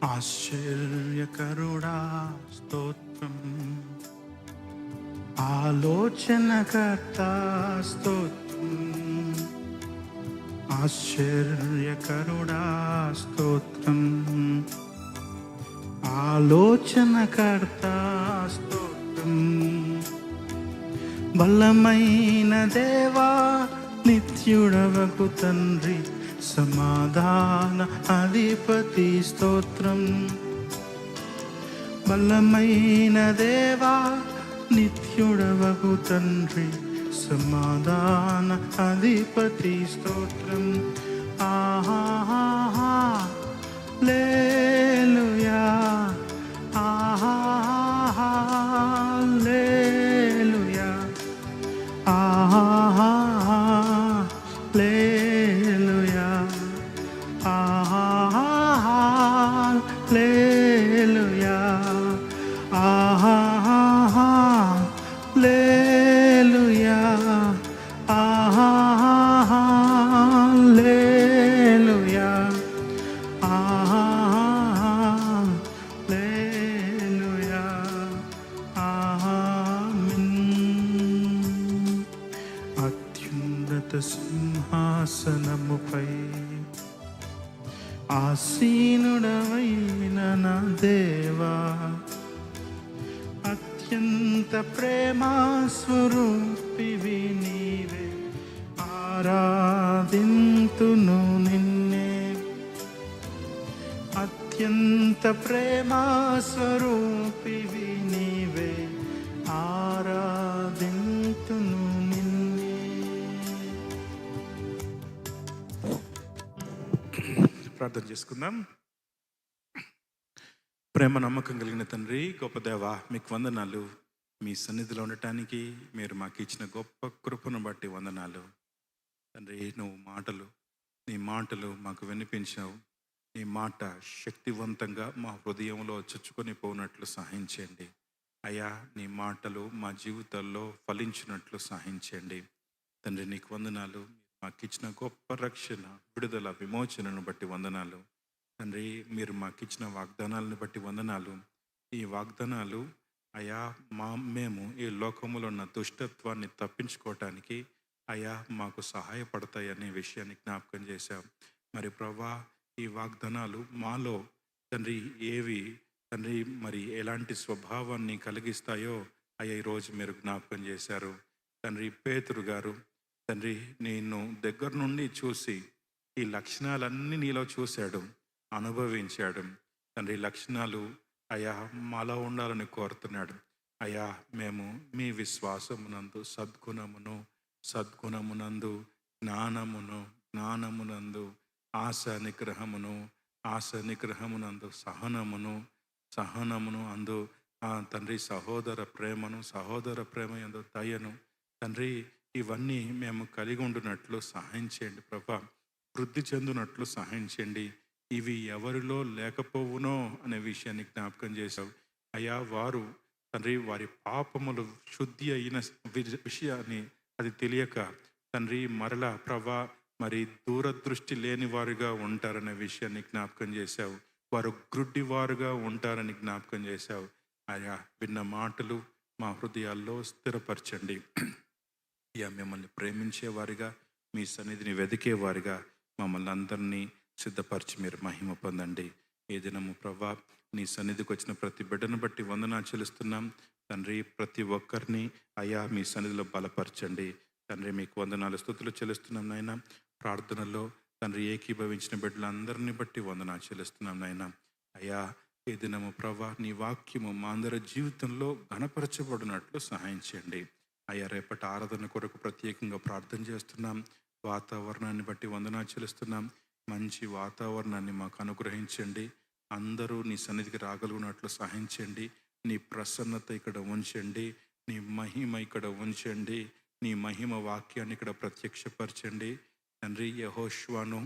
ఆశ్చర్యకరుడా స్తోత్రం, ఆలోచనకర్త స్తోత్రం, ఆశ్చర్యకరుడా స్తోత్రం, ఆలోచనకర్త స్తోత్రం, బలమైన దేవా నిత్యుడవకు తండ్రి, సమాధాన అధిపతి స్తోత్రం, బలమైన దేవా నిత్యుడవకు తండ్రి, సమాధాన అధిపతి స్తోత్రం. ఆహా లేలుయా, ఆహా లేలుయా, ఆహా లేలుయా, ఆహా లేలుయా, ఆహా లేలుయా, ఆహా లేలుయా, ఆహా లేలుయా, ఆమేన్. అత్యున్నత సింహాసనముపై ఆసీనుడవైన నా దేవా, అత్యంత ప్రేమా స్వరూపివి నీవే, ఆరాధింతును నిన్నే, అత్యంత ప్రేమా స్వరూపివి నీవే, ఆరాధింతును నిన్నే. ప్రార్థన చేసుకుందాం. ప్రేమ నమ్మకం కలిగిన తండ్రి, గొప్ప దేవ, మీకు వందనాలు. మీ సన్నిధిలో ఉండటానికి మీరు మాకు ఇచ్చిన గొప్ప కృపను బట్టి వందనాలు తండ్రి. నీ మాటలు మాకు వినిపించావు. నీ మాట శక్తివంతంగా మా హృదయంలో చొచ్చుకొని పోనట్లు సహాయించండి అయ్యా. నీ మాటలు మా జీవితాల్లో ఫలించినట్లు సహాయించండి తండ్రి. నీకు వందనాలు. మాకు ఇచ్చిన గొప్ప రక్షణ, విడుదల, విమోచనను బట్టి వందనాలు తండ్రి. మీరు మాకు ఇచ్చిన వాగ్దానాలను బట్టి వందనాలు. ఈ వాగ్దానాలు అయ్యా మేము ఈ లోకములో ఉన్న దుష్టత్వాన్ని తప్పించుకోవటానికి అయ్యా మాకు సహాయపడతాయనే విషయాన్ని జ్ఞాపకం చేశాం. మరి ప్రభా, ఈ వాగ్దానాలు మాలో తండ్రి ఏవి తండ్రి మరి ఎలాంటి స్వభావాన్ని కలిగిస్తాయో అయ్యా ఈరోజు మీరు జ్ఞాపకం చేశారు తండ్రి. పేతురు గారు తండ్రి నేను దగ్గర నుండి చూసి ఈ లక్షణాలన్నీ నీలో చూశాడు, అనుభవించాడు తండ్రి. లక్షణాలు అయ్యా మాలో ఉండాలని కోరుతున్నాడు అయ్యా. మేము మీ విశ్వాసమునందు సద్గుణమునందు జ్ఞానమునందు ఆశ నిగ్రహమునందు సహనమును అందు తండ్రి సహోదర ప్రేమ యందు దయను తండ్రి, ఇవన్నీ మేము కలిగి ఉండునట్లు సహాయం చేయండి ప్రభా. వృద్ధి చెందునట్లు సహాయం చేయండి. ఇవి ఎవరిలో లేకపోవునో అనే విషయాన్ని జ్ఞాపకం చేశావు అయ్యా. వారు తండ్రి వారి పాపములు శుద్ధి అయిన విషయాన్ని అది తెలియక తండ్రి మరలా ప్రభా మరి దూరదృష్టి లేని వారుగా ఉంటారనే విషయాన్ని జ్ఞాపకం చేశావు. వారు గ్రుడ్డివారుగా ఉంటారని జ్ఞాపకం చేశావు అయ్యా. విన్న మాటలు మా హృదయాల్లో స్థిరపరచండి అయ్యా. మిమ్మల్ని ప్రేమించేవారిగా, మీ సన్నిధిని వెతికేవారిగా మమ్మల్ని అందరినీ సిద్ధపరిచి మీరు మహిమ పొందండి. ఏ దినము ప్రభా నీ సన్నిధికి వచ్చిన ప్రతి బిడ్డను బట్టి వందనాలు చెల్లిస్తున్నాం తండ్రి. ప్రతి ఒక్కరిని అయ్యా మీ సన్నిధిలో బలపరచండి తండ్రి. మీకు వందనాలు స్తుతులు చెల్లిస్తున్నాం నాయన. ప్రార్థనలో తండ్రి ఏకీభవించిన బిడ్డలందరినీ బట్టి వందనాలు చెల్లిస్తున్నాం నాయన. అయ్యా ఈ దినము ప్రభా నీ వాక్యము మా అందరి జీవితంలో ఘనపరచబడినట్లు సహాయం చేయండి అయ్యా. రేపటి ఆరాధన కొరకు ప్రత్యేకంగా ప్రార్థన చేస్తున్నాం. వాతావరణాన్ని బట్టి వందనాలు చెల్లిస్తున్నాం. మంచి వాతావరణాన్ని మాకు అనుగ్రహించండి. అందరూ నీ సన్నిధికి రాగలిగినట్లు సహాయించండి. నీ ప్రసన్నత ఇక్కడ ఉంచండి. నీ మహిమ ఇక్కడ ఉంచండి. నీ మహిమ వాక్యాన్ని ఇక్కడ ప్రత్యక్షపరచండి తండ్రి. యెహోషువను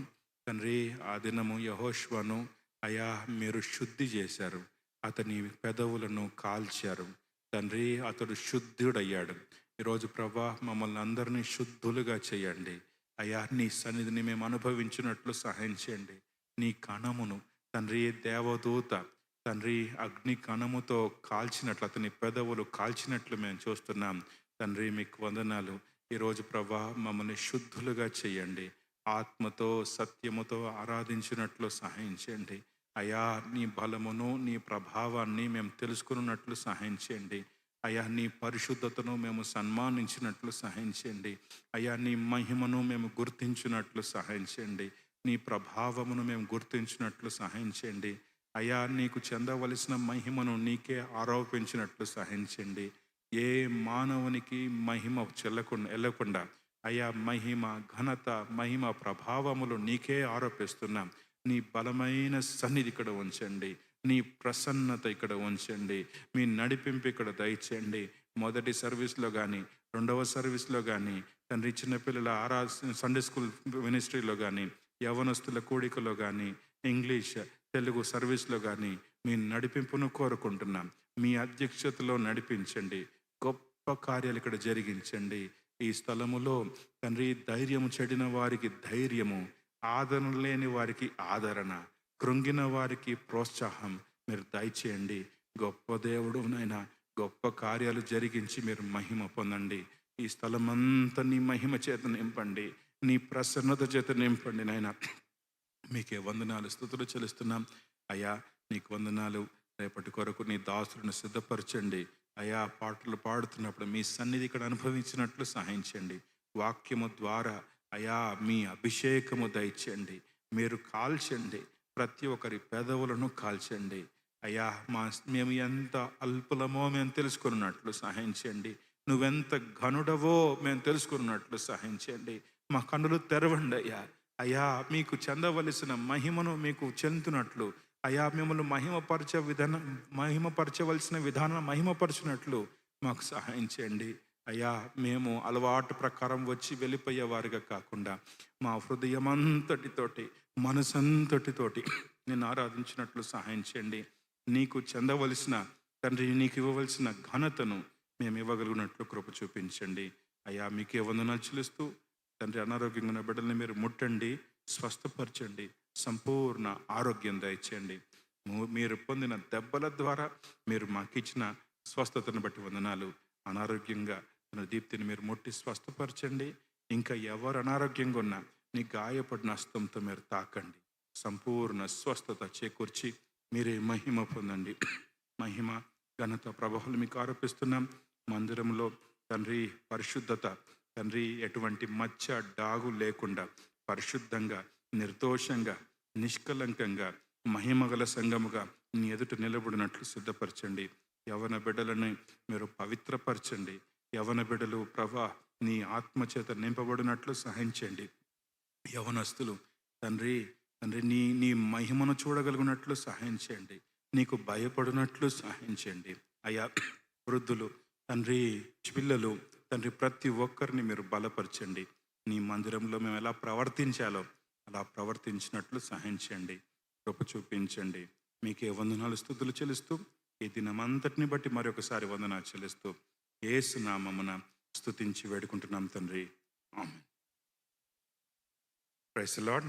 తండ్రి, ఆ దినము యెహోషువను అయా మీరు శుద్ధి చేశారు. అతని పెదవులను కాల్చారు తండ్రి. అతడు శుద్ధుడయ్యాడు. ఈరోజు ప్రభా మమ్మల్ని అందరినీ శుద్ధులుగా చేయండి అయ్యా. నీ సన్నిధిని మేము అనుభవించినట్లు సహాయం చేయండి. నీ కణమును తండ్రి దేవదూత తండ్రి అగ్ని కణముతో కాల్చినట్లు, అతని పెదవులు కాల్చినట్లు మేము చూస్తున్నాం. తండ్రి మీకు వందనాలు. ఈరోజు ప్రభా మమ్మల్ని శుద్ధులుగా చేయండి. ఆత్మతో సత్యముతో ఆరాధించినట్లు సహాయం చేయండి. అయా నీ బలమును నీ ప్రభావాన్ని మేము తెలుసుకున్నట్లు సహాయం చేయండి. అయా నీ పరిశుద్ధతను మేము సన్మానించినట్లు సహాయం చేయండి. అయా నీ మహిమను మేము గుర్తించినట్లు సహాయం చేయండి. నీ ప్రభావమును మేము గుర్తించినట్లు సహాయం చేయండి. అయా నీకు చెందవలసిన మహిమను నీకే ఆరోపించినట్లు సహాయం చేయండి. ఏ మానవునికి మహిమ వెళ్ళకుండా అయా మహిమ ఘనత మహిమ ప్రభావములు నీకే ఆరోపిస్తున్నాం. నీ బలమైన సన్నిధి ఇక్కడ ఉంచండి. నీ ప్రసన్నత ఇక్కడ ఉంచండి. మీ నడిపింపు ఇక్కడ దయచేయండి. మొదటి సర్వీస్లో కానీ, రెండవ సర్వీస్లో కానీ, తండ్రి చిన్నపిల్లల సండే స్కూల్ మినిస్ట్రీలో కానీ, యవనస్తుల కూడికలో కానీ, ఇంగ్లీష్ తెలుగు సర్వీస్లో కానీ మీ నడిపింపును కోరుకుంటున్నాం. మీ అధ్యక్షతలో నడిపించండి. గొప్ప కార్యాలు ఇక్కడ జరిగించండి. ఈ స్థలములో తండ్రి ధైర్యము చెడిన వారికి ధైర్యము, ఆదరణ లేని వారికి ఆదరణ, కృంగిన వారికి ప్రోత్సాహం మీరు దయచేయండి. గొప్ప దేవుడు నాయన, గొప్ప కార్యాలు జరిగించి మీరు మహిమ పొందండి. ఈ స్థలమంతా నీ మహిమ చేత నింపండి. నీ ప్రసన్నత చేత నింపండి నాయన. మీకే వందనాలు స్తుతులు చెల్లిస్తున్నాం. అయ్యా నీకు వందనాలు. రేపటి కొరకు నీ దాసులను సిద్ధపరచండి. అయా పాటలు పాడుతున్నప్పుడు మీ సన్నిధి ఇక్కడ అనుభవించినట్లు సహాయించండి. వాక్యము ద్వారా అయా మీ అభిషేకము దయచేయండి. మీరు కాల్చండి. ప్రతి ఒక్కరి పెదవులను కాల్చండి. అయ్యా మేము ఎంత అల్పులమో మేము తెలుసుకున్నట్లు సహాయం చేయండి. నువ్వెంత ఘనుడవో మేము తెలుసుకున్నట్లు సహాయం చేయండి. మా కన్నులు తెరవండి అయ్యా. అయ్యా మీకు చెందవలసిన మహిమను మీకు చెందుతున్నట్లు అయ్యా మిమ్మల్ని మహిమపరచవలసిన విధానం మహిమపరచినట్లు మాకు సహాయం చేయండి. అయ్యా మేము అలవాటు ప్రకారం వచ్చి వెళ్ళిపోయేవారుగా కాకుండా మా హృదయమంతటితోటి మనసంతటితోటి నేను ఆరాధించినట్లు సహాయం చేయండి. నీకు చెందవలసిన తండ్రి, నీకు ఇవ్వవలసిన ఘనతను మేము ఇవ్వగలిగినట్లు కృప చూపించండి. అయ్యా మీకే వందనాలు చెల్లిస్తూ తండ్రి అనారోగ్యంగా ఉన్న బిడ్డల్ని మీరు ముట్టండి, స్వస్థపరచండి, సంపూర్ణ ఆరోగ్యం దయచేయండి. మీరు పొందిన దెబ్బల ద్వారా మీరు మాకు ఇచ్చిన స్వస్థతను బట్టి వందనాలు. అనారోగ్యంగా తన దీప్తిని మీరు ముట్టి స్వస్థపరచండి. ఇంకా ఎవరు అనారోగ్యంగా ఉన్నా నీ గాయపడిన హస్తంతో మీరు తాకండి. సంపూర్ణ స్వస్థత చేకూర్చి మీరే మహిమ పొందండి. మహిమ ఘనత ప్రభావాలు మీకు ఆరోపిస్తున్నాం. మందిరంలో తండ్రి పరిశుద్ధత, తండ్రి ఎటువంటి మచ్చ డాగు లేకుండా పరిశుద్ధంగా నిర్దోషంగా నిష్కలంకంగా మహిమగల సంఘముగా నీ ఎదుట నిలబడినట్లు సిద్ధపరచండి. యవన బిడ్డలను మీరు పవిత్రపరచండి. యవన బిడ్డలు ప్రభా నీ ఆత్మచేత నింపబడినట్లు సహాయించండి. యవనస్తులు తండ్రి తండ్రి నీ మహిమను చూడగలిగినట్లు సహాయం చేయండి. నీకు భయపడినట్లు సహాయం చేయండి. అయ్యా వృద్ధులు తండ్రి, పిల్లలు తండ్రి ప్రతి ఒక్కరిని మీరు బలపరచండి. నీ మందిరంలో మేము ఎలా ప్రవర్తించాలో అలా ప్రవర్తించినట్లు సహాయం చేయండి. కృప చూపించండి. మీకే వందనాలు స్తుతులు చెల్లిస్తూ ఈ దినమంతటిని బట్టి మరొకసారి వందనాలు చెల్లిస్తూ యేసు నామమున స్తుతించి వేడుకుంటున్నాం తండ్రి. ఆమేన్. Praise the lord.